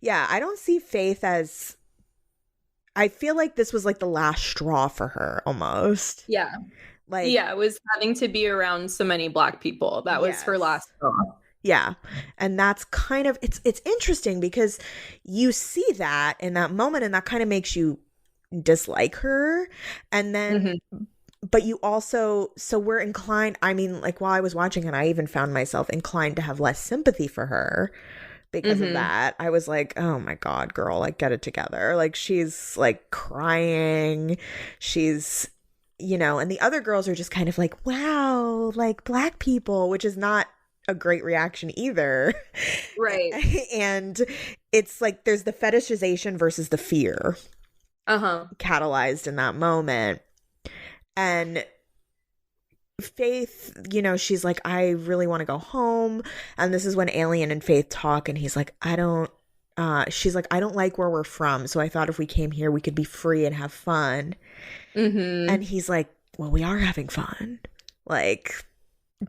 I don't see Faith as, I feel like this was like the last straw for her almost. It was having to be around so many black people. That was her last straw. Yeah. And that's kind of it's interesting because you see that in that moment and that kind of makes you dislike her. And then but you also, so we're inclined, I mean, like while I was watching it, I even found myself inclined to have less sympathy for her because of that. I was like, oh my God, girl, like get it together. Like she's like crying. She's, you know, and the other girls are just kind of like, wow, like Black people, which is not a great reaction either. Right. And it's like there's the fetishization versus the fear catalyzed in that moment. And Faith, you know, she's like, I really want to go home. And this is when Alien and Faith talk. And he's like, she's like, I don't like where we're from. So I thought if we came here, we could be free and have fun. And he's like, well, we are having fun. Like,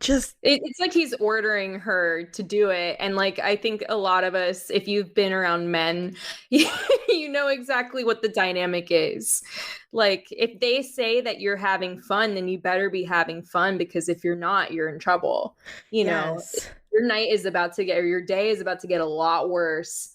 just it's like he's ordering her to do it. And like I think a lot of us, if you've been around men, you know exactly what the dynamic is. Like if they say that you're having fun, then you better be having fun, because if you're not, you're in trouble. You know, your night is about to get, or your day is about to get a lot worse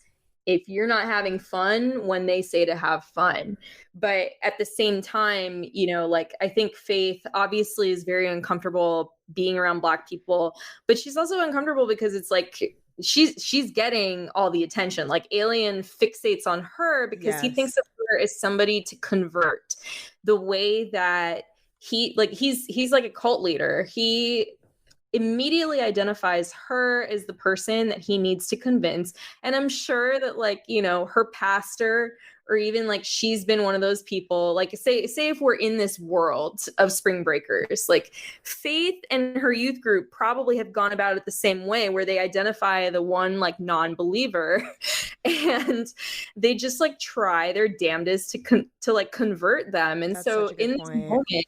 if you're not having fun when they say to have fun. But at the same time, you know, like I think Faith obviously is very uncomfortable being around Black people, but she's also uncomfortable because it's like she's getting all the attention. Like Alien fixates on her because he thinks of her as somebody to convert. The way that he's like a cult leader. He immediately identifies her as the person that he needs to convince. And I'm sure that, like, you know, her pastor, or even like she's been one of those people, like say if we're in this world of spring breakers, like Faith and her youth group probably have gone about it the same way, where they identify the one like non-believer and they just like try their damnedest to like convert them. And so in this moment,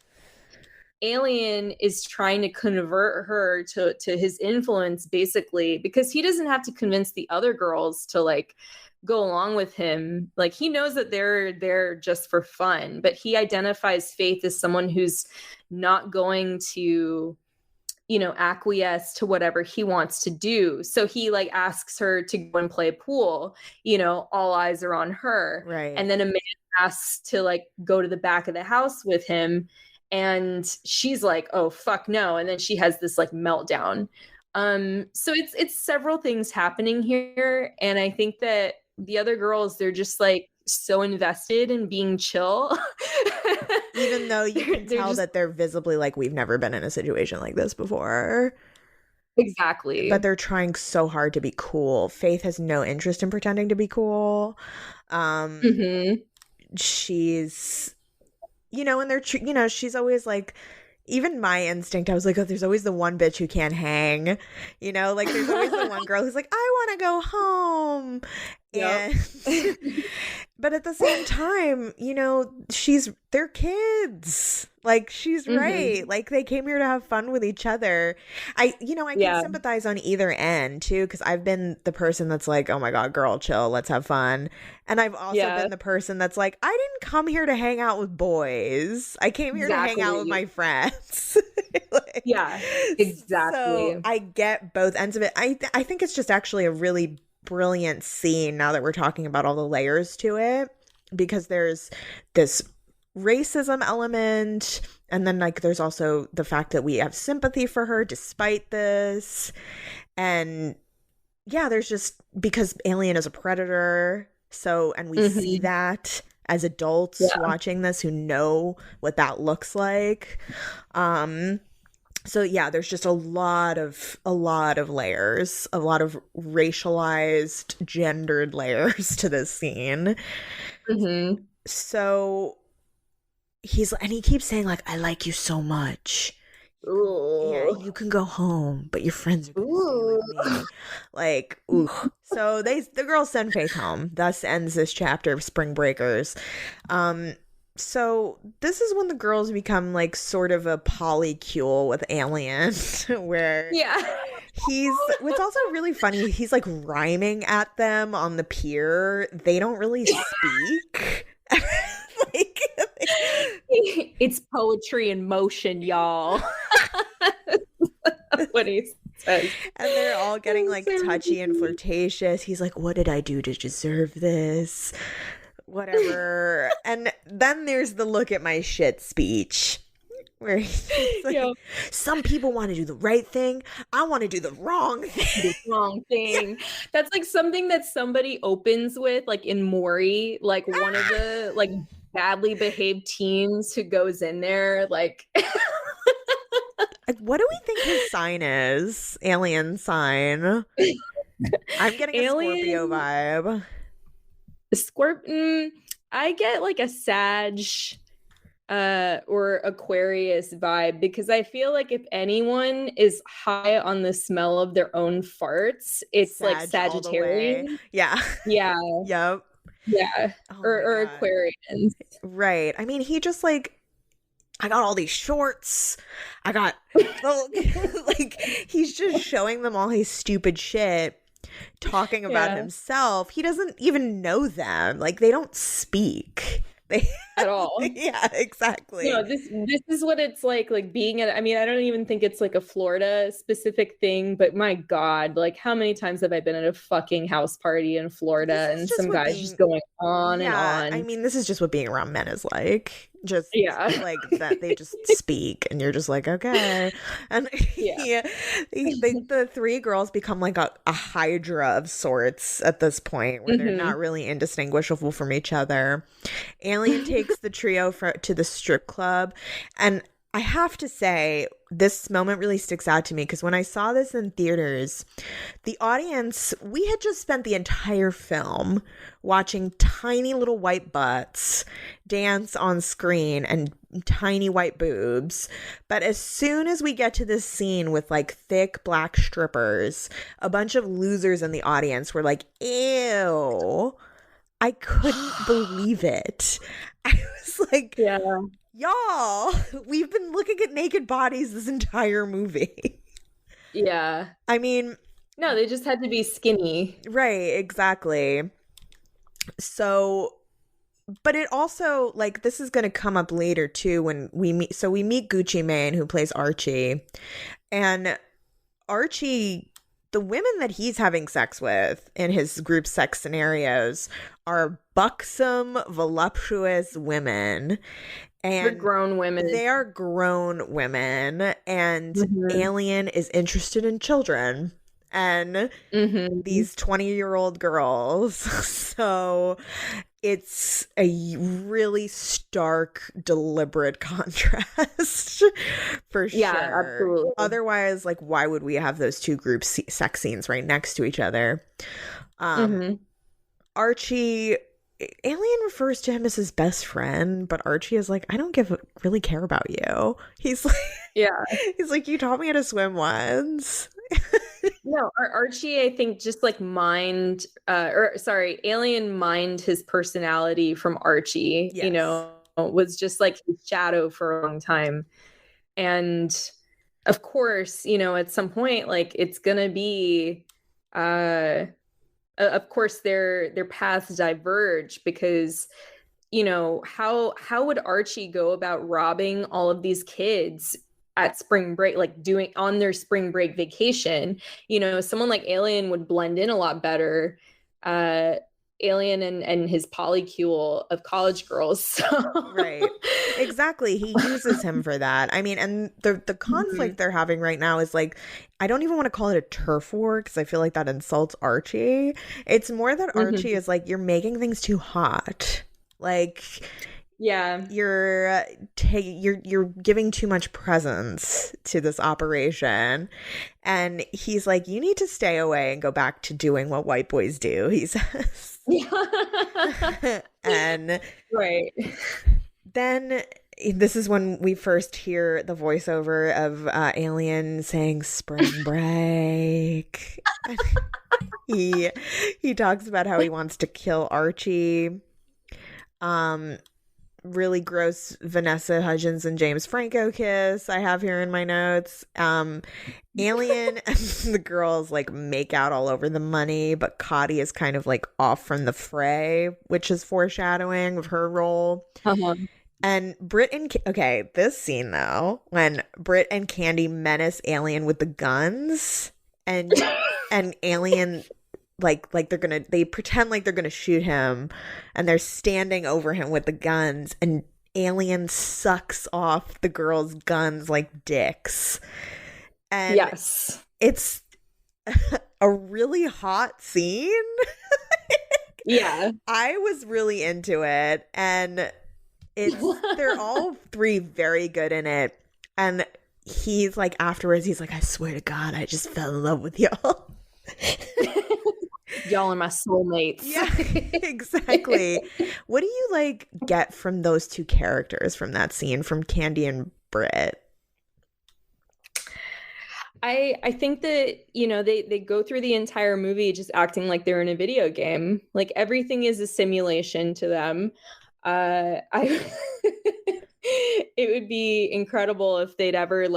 Alien is trying to convert her to his influence, basically, because he doesn't have to convince the other girls to like go along with him. Like he knows that they're there just for fun, but he identifies Faith as someone who's not going to, you know, acquiesce to whatever he wants to do. So he like asks her to go and play pool, you know, all eyes are on her. Right. And then a man asks to like go to the back of the house with him. And she's like, oh, fuck no. And then she has this like meltdown. So it's several things happening here. And I think that the other girls, they're just like so invested in being chill. Even though you can tell that they're visibly like, we've never been in a situation like this before. Exactly. But they're trying so hard to be cool. Faith has no interest in pretending to be cool. She's, you know, and they're, you know, she's always like, even my instinct, I was like, oh, there's always the one bitch who can't hang, you know, like there's always the one girl who's like, I want to go home. Yep. And but at the same time, you know, they're kids. Like she's right. Like they came here to have fun with each other. I can sympathize on either end too, because I've been the person that's like, oh my God, girl, chill, let's have fun. And I've also been the person that's like, I didn't come here to hang out with boys. I came here to hang out with my friends. Like, yeah, exactly. So I get both ends of it. I think it's just actually a really brilliant scene now that we're talking about all the layers to it, because there's this racism element, and then like there's also the fact that we have sympathy for her despite this, and yeah, there's just, because Alien is a predator, so, and we see that as adults watching this who know what that looks like. So yeah, there's just a lot of layers, a lot of racialized, gendered layers to this scene. So he keeps saying like, I like you so much. Ooh. Yeah, you can go home, but your friends are gonna stay with me. Like, ooh. So the girls send Faith home. Thus ends this chapter of Spring Breakers. So this is when the girls become like sort of a polycule with Alien, where what's also really funny, he's like rhyming at them on the pier. They don't really speak. Like, it's poetry in motion, y'all. What he's says. And they're all getting like touchy and flirtatious. He's like, what did I do to deserve this? Whatever. And then there's the look at my shit speech where he's like, some people want to do the right thing. I want to do the wrong thing. Yeah. That's like something that somebody opens with, like in Maury, like one of the like badly behaved teens who goes in there like what do we think his sign is? Alien sign. I'm getting a Scorpio vibe. I get like a Sag or Aquarius vibe, because I feel like if anyone is high on the smell of their own farts, it's like Sagittarius. Yeah. Yeah. Yep. Yeah. Or Aquarians. Right. I mean, he just like, I got all these shorts. I got like he's just showing them all his stupid shit, talking about himself. He doesn't even know them. Like, they don't speak. At all. Yeah, exactly. No, this is what it's like being at, I mean, I don't even think it's like a Florida specific thing, but my God, like how many times have I been at a fucking house party in Florida and some guys just going on and on. I mean, this is just what being around men is like. Just like that they just speak and you're just like, okay. And the three girls become like a hydra of sorts at this point where they're not really indistinguishable from each other. Alien takes the trio to the strip club, and I have to say, this moment really sticks out to me because when I saw this in theaters, the audience, we had just spent the entire film watching tiny little white butts dance on screen and tiny white boobs. But as soon as we get to this scene with like thick black strippers, a bunch of losers in the audience were like, ew. I couldn't believe it. I was like, y'all, we've been looking at naked bodies this entire movie. Yeah. I mean, no, they just had to be skinny. Right, exactly. So, but it also, like, this is going to come up later too when we meet. So we meet Gucci Mane, who plays Archie. And Archie, the women that he's having sex with in his group sex scenarios are buxom, voluptuous women. And they're grown women. They are grown women. And Alien is interested in children and these 20-year-old girls. So it's a really stark, deliberate contrast for sure. Yeah, absolutely. Otherwise, like, why would we have those two group sex scenes right next to each other? Archie, Alien refers to him as his best friend, but Archie is like, I don't really care about you. He's like, he's like, you taught me how to swim once. No, Archie, I think, just like Alien mined his personality from Archie, you know, was just like his shadow for a long time. And of course, you know, at some point, like, it's gonna be, of course, their paths diverge because, you know, how would Archie go about robbing all of these kids at spring break, like doing on their spring break vacation? You know, someone like Alien would blend in a lot better. Alien and his polycule of college girls. So. Right. Exactly. He uses him for that. I mean, and the conflict they're having right now is like, I don't even want to call it a turf war because I feel like that insults Archie. It's more that Archie is like, you're making things too hot. Like, you're giving too much presence to this operation. And he's like, you need to stay away and go back to doing what white boys do, he says. And then this is when we first hear the voiceover of Alien saying spring break. He talks about how he wants to kill Archie. Really gross Vanessa Hudgens and James Franco kiss I have here in my notes. Alien and the girls like make out all over the money, but Cotty is kind of like off from the fray, which is foreshadowing of her role. And this scene though, when Brit and Candy menace Alien with the guns, and Alien they pretend like they're gonna shoot him, and they're standing over him with the guns, and Alien sucks off the girls' guns like dicks. And yes, it's a really hot scene. Yeah. I was really into it, and they're all three very good in it. And he's like, afterwards, he's like, I swear to God, I just fell in love with y'all. Y'all are my soulmates. Yeah, exactly. What do you get from those two characters from that scene, from Candy and Britt? I think that, they go through the entire movie just acting like they're in a video game. Like everything is a simulation to them. It would be incredible if they'd ever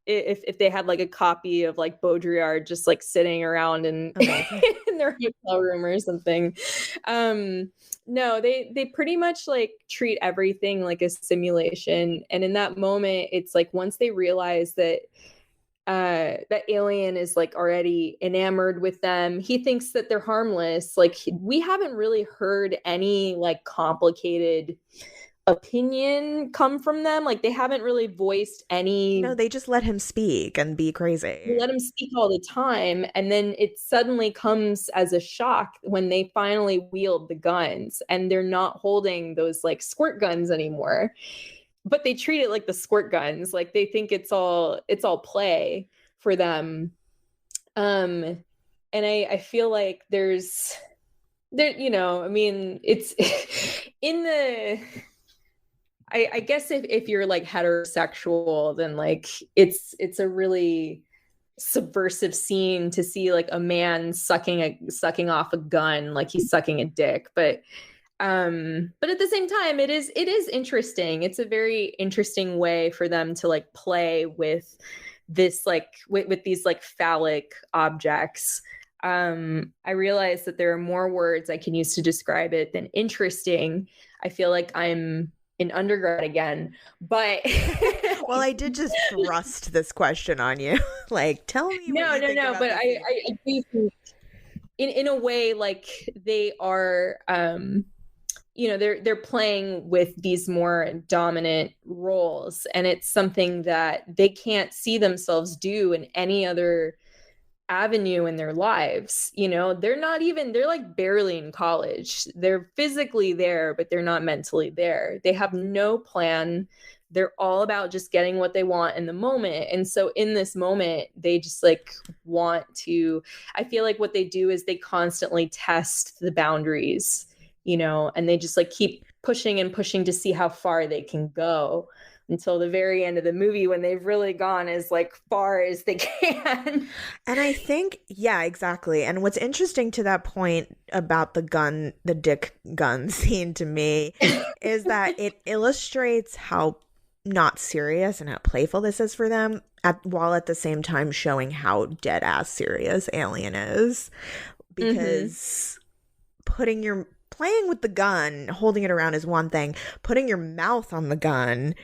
if they had a copy of Baudrillard just sitting around in their hotel room or something. No, they pretty much treat everything like a simulation. And in that moment, it's once they realize that that Alien is already enamored with them, he thinks that they're harmless. We haven't really heard any complicated opinion come from them. They haven't really voiced any. No, they just let him speak and be crazy. They let him speak all the time, and then it suddenly comes as a shock when they finally wield the guns, and they're not holding those squirt guns anymore, but they treat it like the squirt guns. They think it's all play for them. And I feel like it's in the. I guess if you're heterosexual, then it's a really subversive scene to see a man sucking off a gun like he's sucking a dick. But at the same time, it is interesting. It's a very interesting way for them to play with this with these phallic objects. I realize that there are more words I can use to describe it than interesting. I feel like I'm in undergrad again, but well, I did just thrust this question on you. Tell me. No, but I do think in a way they are, they're playing with these more dominant roles, and it's something that they can't see themselves do in any other avenue in their lives. They're barely in college. They're physically there, but they're not mentally there. They have no plan. They're all about just getting what they want in the moment. And so in this moment, they just want to, I feel like what they do is they constantly test the boundaries, and they just keep pushing and pushing to see how far they can go, until the very end of the movie when they've really gone as far as they can. And I think, yeah, exactly. And what's interesting to that point about the dick gun scene to me is that it illustrates how not serious and how playful this is for them, while at the same time showing how dead ass serious Alien is. Because playing with the gun, holding it around is one thing. Putting your mouth on the gun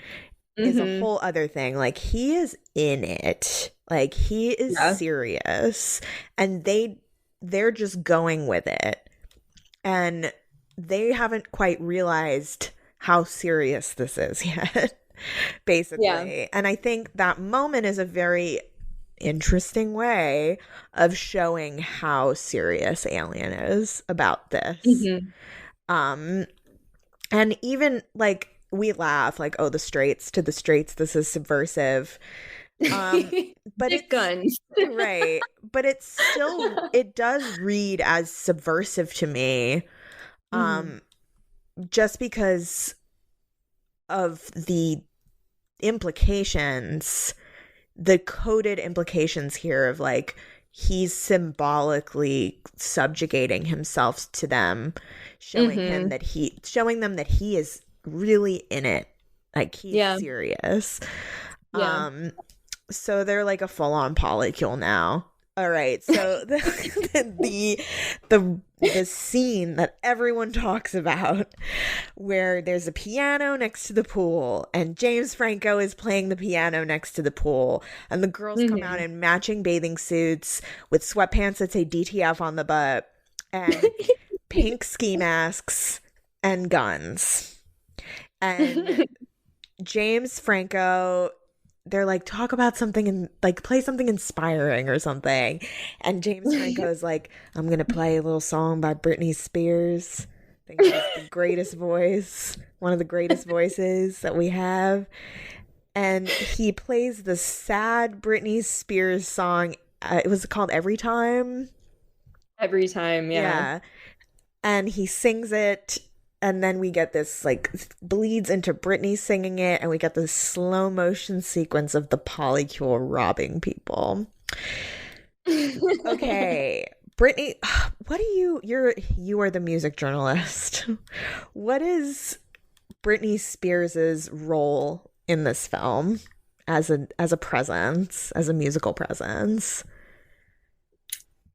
is a whole other thing. He is in it. He is serious, and they're just going with it, and they haven't quite realized how serious this is yet, basically. Yeah. And I think that moment is a very interesting way of showing how serious Alien is about this. And even we laugh oh, the straights, this is subversive. But it's guns. Right. But it does read as subversive to me. Just because of the implications, the coded implications here of he's symbolically subjugating himself to them, showing them that he is really in it, he's serious. So they're a full-on polycule now, All right, so the scene that everyone talks about, where there's a piano next to the pool, and James Franco is playing the piano next to the pool, and the girls come out in matching bathing suits with sweatpants that say DTF on the butt, and pink ski masks and guns, and James Franco, they're like, talk about something and like play something inspiring or something. And James Franco is like, I'm going to play a little song by Britney Spears. I think she's the greatest voice, one of the greatest voices that we have. And he plays the sad Britney Spears song. It was called Every Time. Every Time, yeah. And he sings it. And then we get this, like, bleeds into Britney singing it, and we get this slow motion sequence of the polycule robbing people. Okay, Britney, what do you are the music journalist. What is Britney Spears's role in this film as a presence, as a musical presence?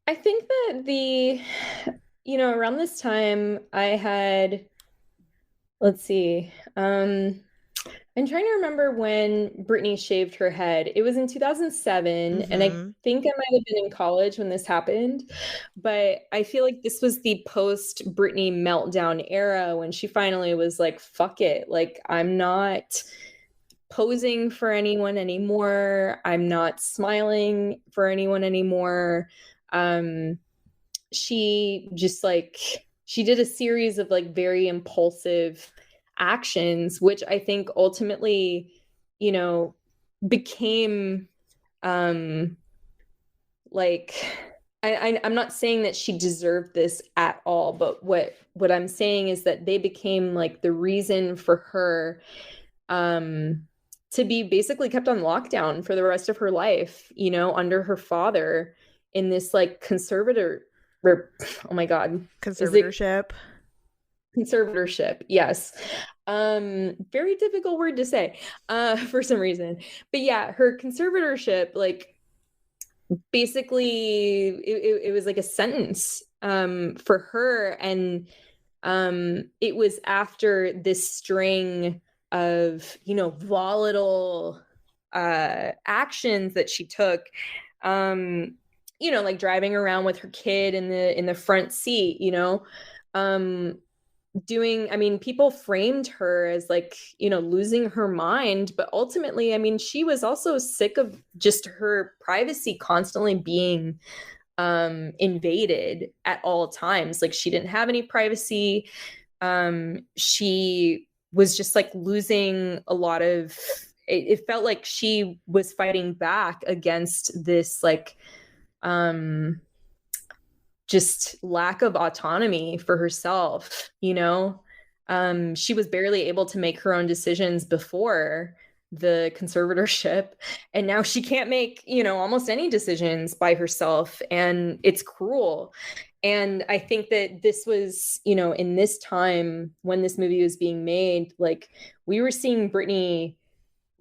I think that around this time I had, let's see, I'm trying to remember when Britney shaved her head. It was in 2007, and I think I might have been in college when this happened, but I feel like this was the post Britney meltdown era when she finally was like, fuck it, like, I'm not posing for anyone anymore. I'm not smiling for anyone anymore. She just she did a series of like very impulsive actions, which I think ultimately, became like, I'm not saying that she deserved this at all, but what I'm saying is that they became like the reason for her to be basically kept on lockdown for the rest of her life, under her father in this like conservatorship. Conservatorship, yes. Very difficult word to say for some reason. But yeah, her conservatorship, like, basically it was like a sentence for her, and it was after this string of volatile actions that she took, like driving around with her kid in the front seat, people framed her as like, losing her mind, but ultimately, she was also sick of just her privacy constantly being invaded at all times. Like, she didn't have any privacy. She was just like losing a lot of it felt like she was fighting back against this like just lack of autonomy for herself. She was barely able to make her own decisions before the conservatorship, and now she can't make almost any decisions by herself, and it's cruel. And I think that this was, in this time when this movie was being made, like, we were seeing Britney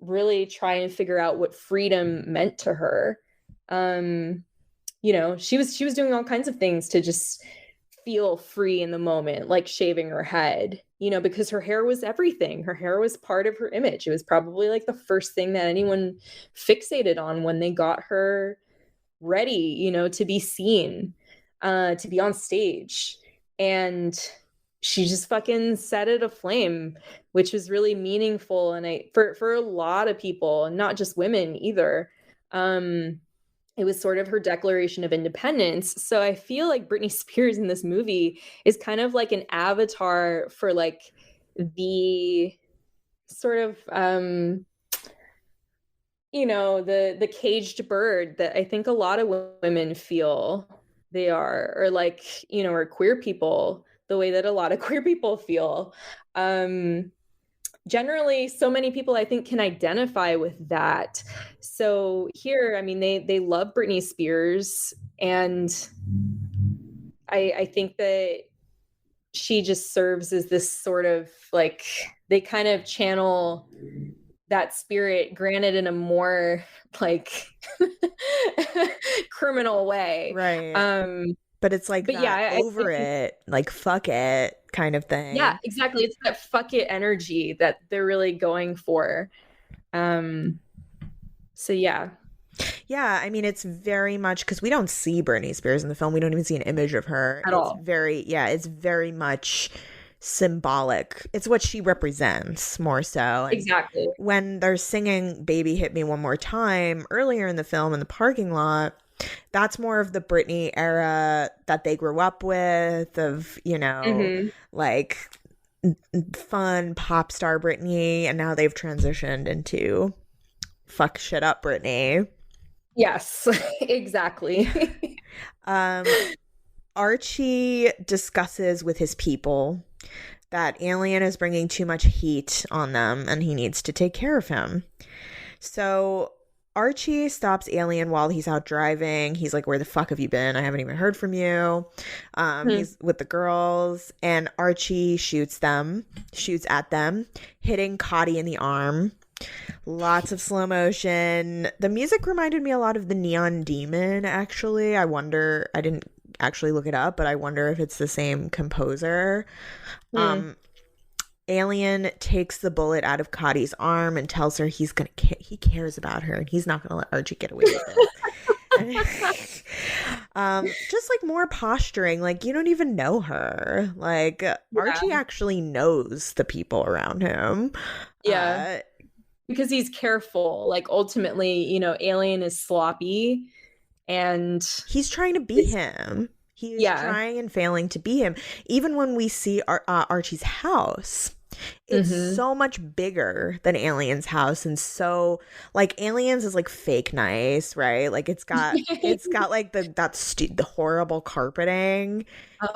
really try and figure out what freedom meant to her. She was doing all kinds of things to just feel free in the moment, like shaving her head, because her hair was everything. Her hair was part of her image. It was probably like the first thing that anyone fixated on when they got her ready, to be seen, to be on stage. And she just fucking set it aflame, which was really meaningful. And for a lot of people, and not just women either, it was sort of her declaration of independence. So I feel like Britney Spears in this movie is kind of like an avatar for like the sort of, the caged bird that I think a lot of women feel they are, or like, or queer people, the way that a lot of queer people feel. Generally, so many people I think can identify with that. So here, they love Britney Spears, and I think that she just serves as this sort of like, they kind of channel that spirit, granted in a more like criminal way. Right. But it's like but that yeah, over it, like fuck it kind of thing. Yeah, exactly. It's that fuck it energy that they're really going for. So yeah. Yeah, I mean, it's very much because we don't see Britney Spears in the film. We don't even see an image of her. At all. It's very much symbolic. It's what she represents more so. And exactly. when they're singing Baby Hit Me One More Time earlier in the film in the parking lot, that's more of the Britney era that they grew up with, of, you know, like fun pop star Britney, and now they've transitioned into fuck shit up Britney. Yes, exactly. Archie discusses with his people that Alien is bringing too much heat on them and he needs to take care of him. So Archie stops Alien while he's out driving. He's like, where the fuck have you been? I haven't even heard from you. He's with the girls, and Archie shoots at them, hitting Cotty in the arm. Lots of slow motion. The music reminded me a lot of the Neon Demon, actually. I didn't actually look it up, but I wonder if it's the same composer. Alien takes the bullet out of Cotty's arm and tells her he cares about her and he's not gonna let Archie get away with it. Just like more posturing, like you don't even know her. Like Archie actually knows the people around him. Yeah. Because he's careful. Like ultimately, you know, Alien is sloppy and he's trying to be him. He's trying and failing to be him. Even when we see Archie's house, it's so much bigger than Alien's house, and so like Alien's is like fake nice, right? Like it's got like the horrible carpeting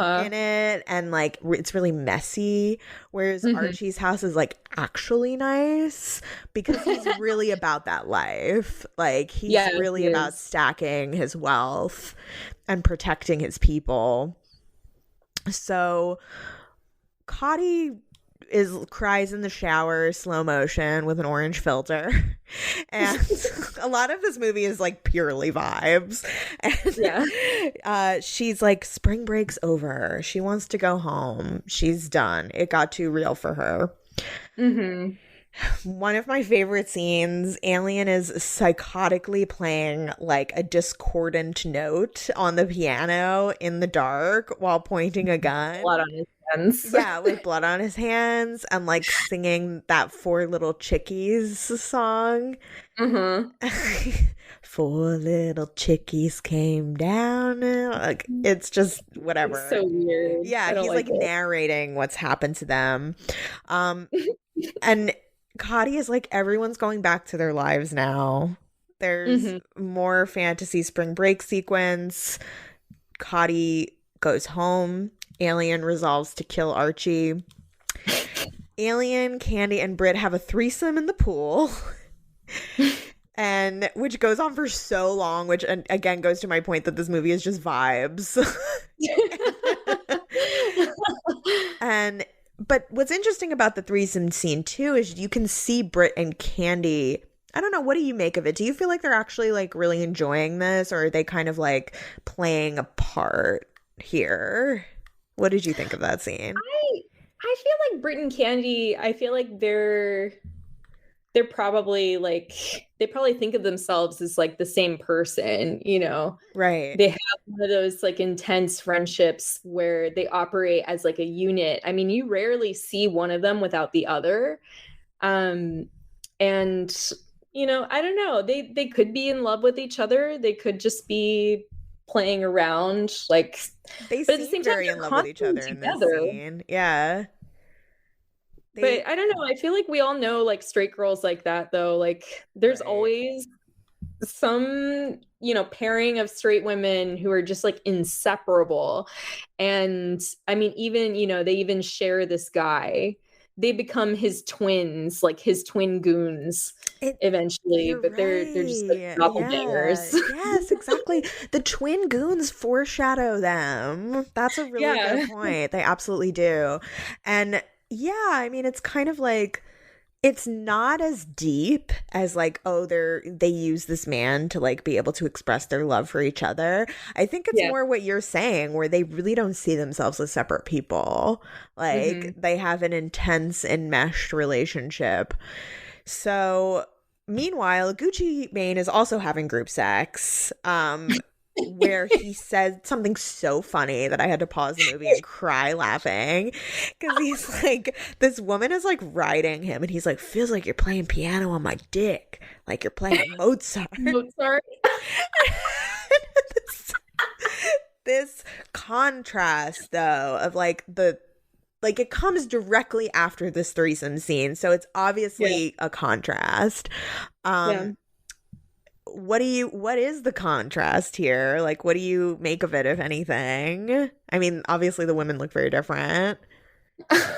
in it, and like it's really messy. Whereas Archie's house is like actually nice because he's really about that life. Like he's really about stacking his wealth and protecting his people. So Cotty cries in the shower, slow motion with an orange filter, and a lot of this movie is like purely vibes. And she's like, spring break's over, she wants to go home, she's done, it got too real for her. One of my favorite scenes, Alien is psychotically playing like a discordant note on the piano in the dark while pointing a gun. Blood on his hands. Yeah, with blood on his hands, and like singing that Four Little Chickies song. Four little chickies came down. Like it's just whatever. It's so weird. Yeah, he's like narrating what's happened to them. And Cotty is like, everyone's going back to their lives now. There's more fantasy spring break sequence. Cotty goes home. Alien resolves to kill Archie. Alien, Candy, and Britt have a threesome in the pool. And which goes on for so long, which again goes to my point that this movie is just vibes. But what's interesting about the threesome scene too is you can see Britt and Candy. I don't know, what do you make of it? Do you feel like they're actually like really enjoying this, or are they kind of like playing a part here? What did you think of that scene? I feel like Britt and Candy, I feel like they're probably like, they probably think of themselves as like the same person, you know? Right. They have one of those like intense friendships where they operate as like a unit. I mean, you rarely see one of them without the other. And, you know, I don't know, they could be in love with each other. They could just be playing around, like, they but seem at the same very time, in love with each other in this scene. Yeah. But I don't know. I feel like we all know like straight girls like that, though. Like there's always some, you know, pairing of straight women who are just like inseparable. And I mean, even, you know, they even share this guy. They become his twins, like his twin goons eventually, but they're just like doppelgangers. Yes, exactly. The twin goons foreshadow them. That's a really good point. They absolutely do. And yeah, I mean, it's kind of like it's not as deep as like, oh, they use this man to like be able to express their love for each other. I think it's more what you're saying, where they really don't see themselves as separate people. Like they have an intense enmeshed relationship. So meanwhile, Gucci Mane is also having group sex. Where he said something so funny that I had to pause the movie and cry laughing, because he's like, this woman is like riding him and he's like, feels like you're playing piano on my dick, like you're playing Mozart. This contrast though of like it comes directly after this threesome scene, so it's obviously a contrast. What is the contrast here? Like, what do you make of it, if anything? I mean, obviously the women look very different. I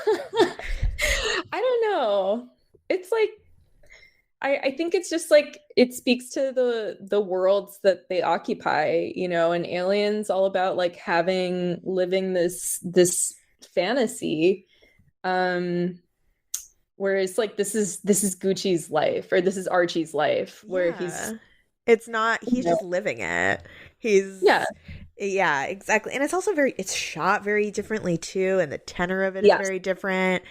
don't know. It's like, I think it's just like, it speaks to the worlds that they occupy, you know, and Alien's all about like living this fantasy. Whereas like this is Gucci's life, or this is Archie's life, where he's just living it. Yeah, exactly. And it's also it's shot very differently too, and the tenor of it is very different.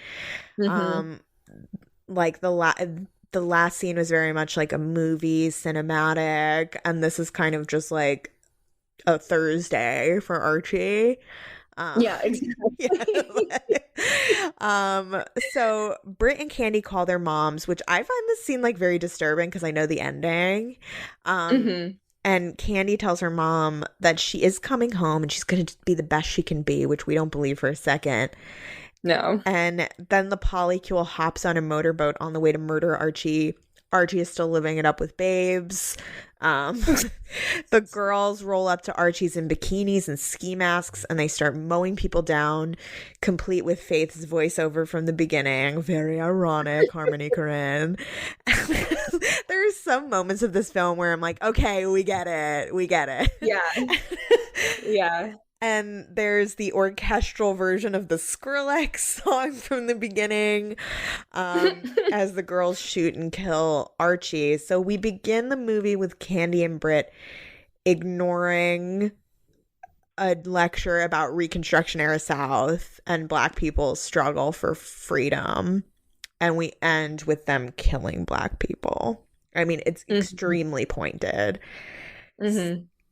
Like the last scene was very much like a movie cinematic, and this is kind of just like a Thursday for Archie. Exactly. So Britt and Candy call their moms, which I find this scene like very disturbing because I know the ending. And Candy tells her mom that she is coming home and she's going to be the best she can be, which we don't believe for a second. No. And then the polycule hops on a motorboat on the way to murder Archie. Archie is still living it up with babes. The girls roll up to Archie's in bikinis and ski masks, and they start mowing people down, complete with Faith's voiceover from the beginning. Very ironic, Harmony Korine. There's some moments of this film where I'm like, okay, we get it. Yeah. And there's the orchestral version of the Skrillex song from the beginning, as the girls shoot and kill Archie. So we begin the movie with Candy and Britt ignoring a lecture about Reconstruction era South and Black people's struggle for freedom. And we end with them killing Black people. I mean, it's extremely pointed.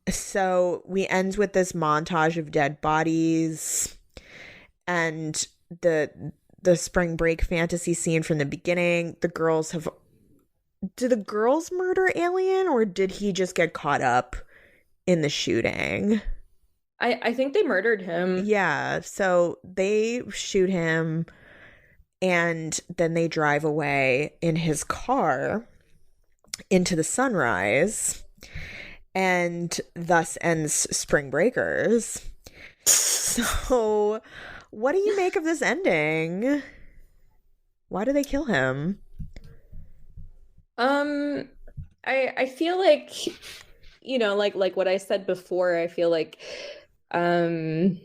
So we end with this montage of dead bodies and the spring break fantasy scene from the beginning. Did the girls murder Alien, or did he just get caught up in the shooting? I think they murdered him. Yeah, so they shoot him and then they drive away in his car into the sunrise. And thus ends Spring Breakers. So, what do you make of this ending? Why do they kill him? I feel like, you know, like what I said before, I feel like Alien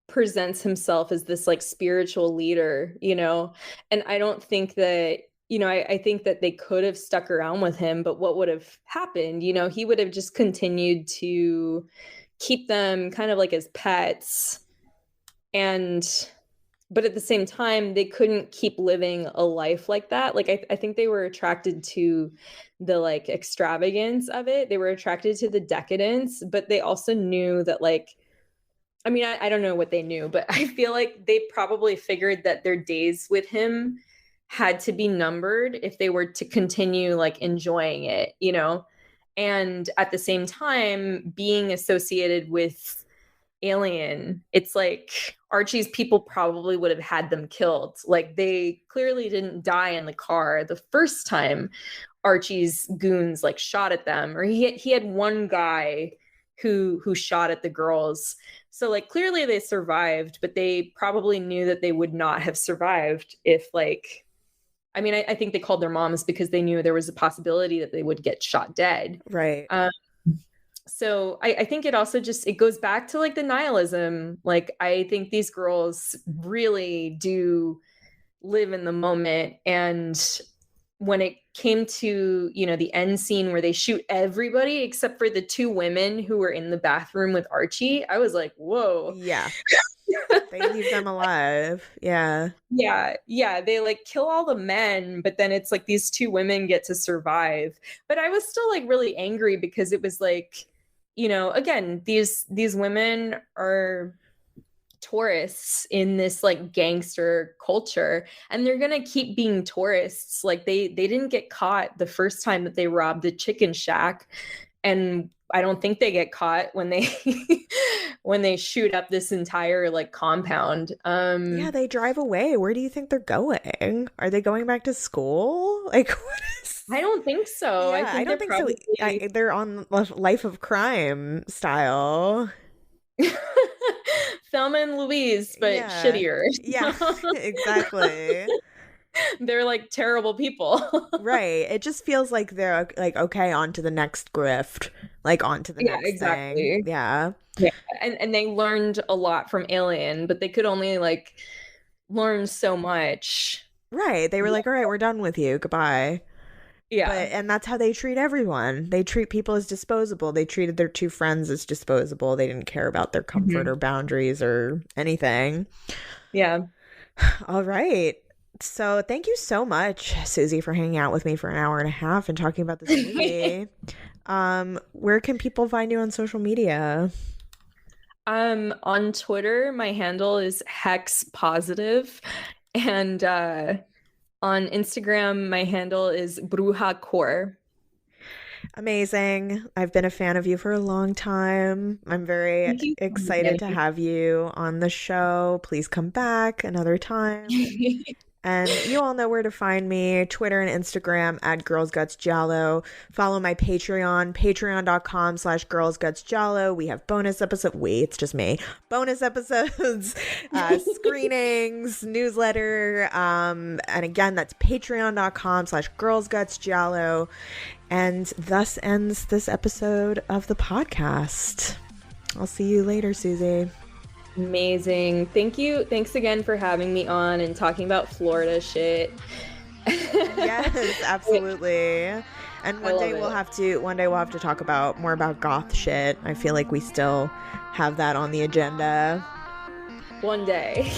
presents himself as this like spiritual leader, you know, and I don't think that, you know, I think that they could have stuck around with him, but what would have happened? You know, he would have just continued to keep them kind of like as pets. But at the same time, they couldn't keep living a life like that. Like, I think they were attracted to the like extravagance of it. They were attracted to the decadence, but they also knew that like, I mean, I don't know what they knew, but I feel like they probably figured that their days with him had to be numbered if they were to continue like enjoying it, you know? And at the same time, being associated with Alien, it's like Archie's people probably would have had them killed. Like they clearly didn't die in the car the first time Archie's goons like shot at them, or he had one guy who shot at the girls. So like clearly they survived, but they probably knew that they would not have survived if like, I mean, I think they called their moms because they knew there was a possibility that they would get shot dead. Right. So I think it also just, it goes back to like the nihilism. Like, I think these girls really do, live in the moment. And when it came to, the end scene where they shoot everybody except for the two women who were in the bathroom with Archie, I was like, whoa. Yeah. They leave them alive. Yeah. Yeah. They like kill all the men, but then it's like these two women get to survive. But I was still like really angry because it was like, again, these women are tourists in this like gangster culture, and they're gonna keep being tourists. Like they didn't get caught the first time that they robbed the chicken shack, and I don't think they get caught when they when they shoot up this entire like compound. Yeah, they drive away. Where do you think they're going? Are they going back to school? Like, what is... I don't think so. Yeah, I don't think probably... so. They're on Life of Crime style. Thelma and Louise, but shittier. Yeah, exactly. They're like terrible people. Right. It just feels like they're like, okay, on to the next grift. Like on to the next thing. Yeah. And they learned a lot from Alien, but they could only like learn so much. Right. They were like, all right, we're done with you. Goodbye. Yeah. And that's how they treat everyone. They treat people as disposable. They treated their two friends as disposable. They didn't care about their comfort or boundaries or anything. Yeah. All right. So thank you so much, Susie, for hanging out with me for an hour and a half and talking about this movie. Where can people find you on social media? On Twitter, my handle is Hex Positive, and on Instagram, my handle is Bruja Core. Amazing. I've been a fan of you for a long time. I'm very excited to have you on the show. Please come back another time. And you all know where to find me, Twitter and Instagram at girlsgutsgiallo. Follow my Patreon, patreon.com/girlsgutsgiallo. We have bonus episodes. Wait, it's just me. Bonus episodes, screenings, newsletter. And again, that's patreon.com/girlsgutsgiallo. And thus ends this episode of the podcast. I'll see you later, Susie. Amazing. Thank you. Thanks again for having me on and talking about Florida shit. Yes, absolutely. And one day we'll have to talk about more about goth shit. I feel like we still have that on the agenda. One day.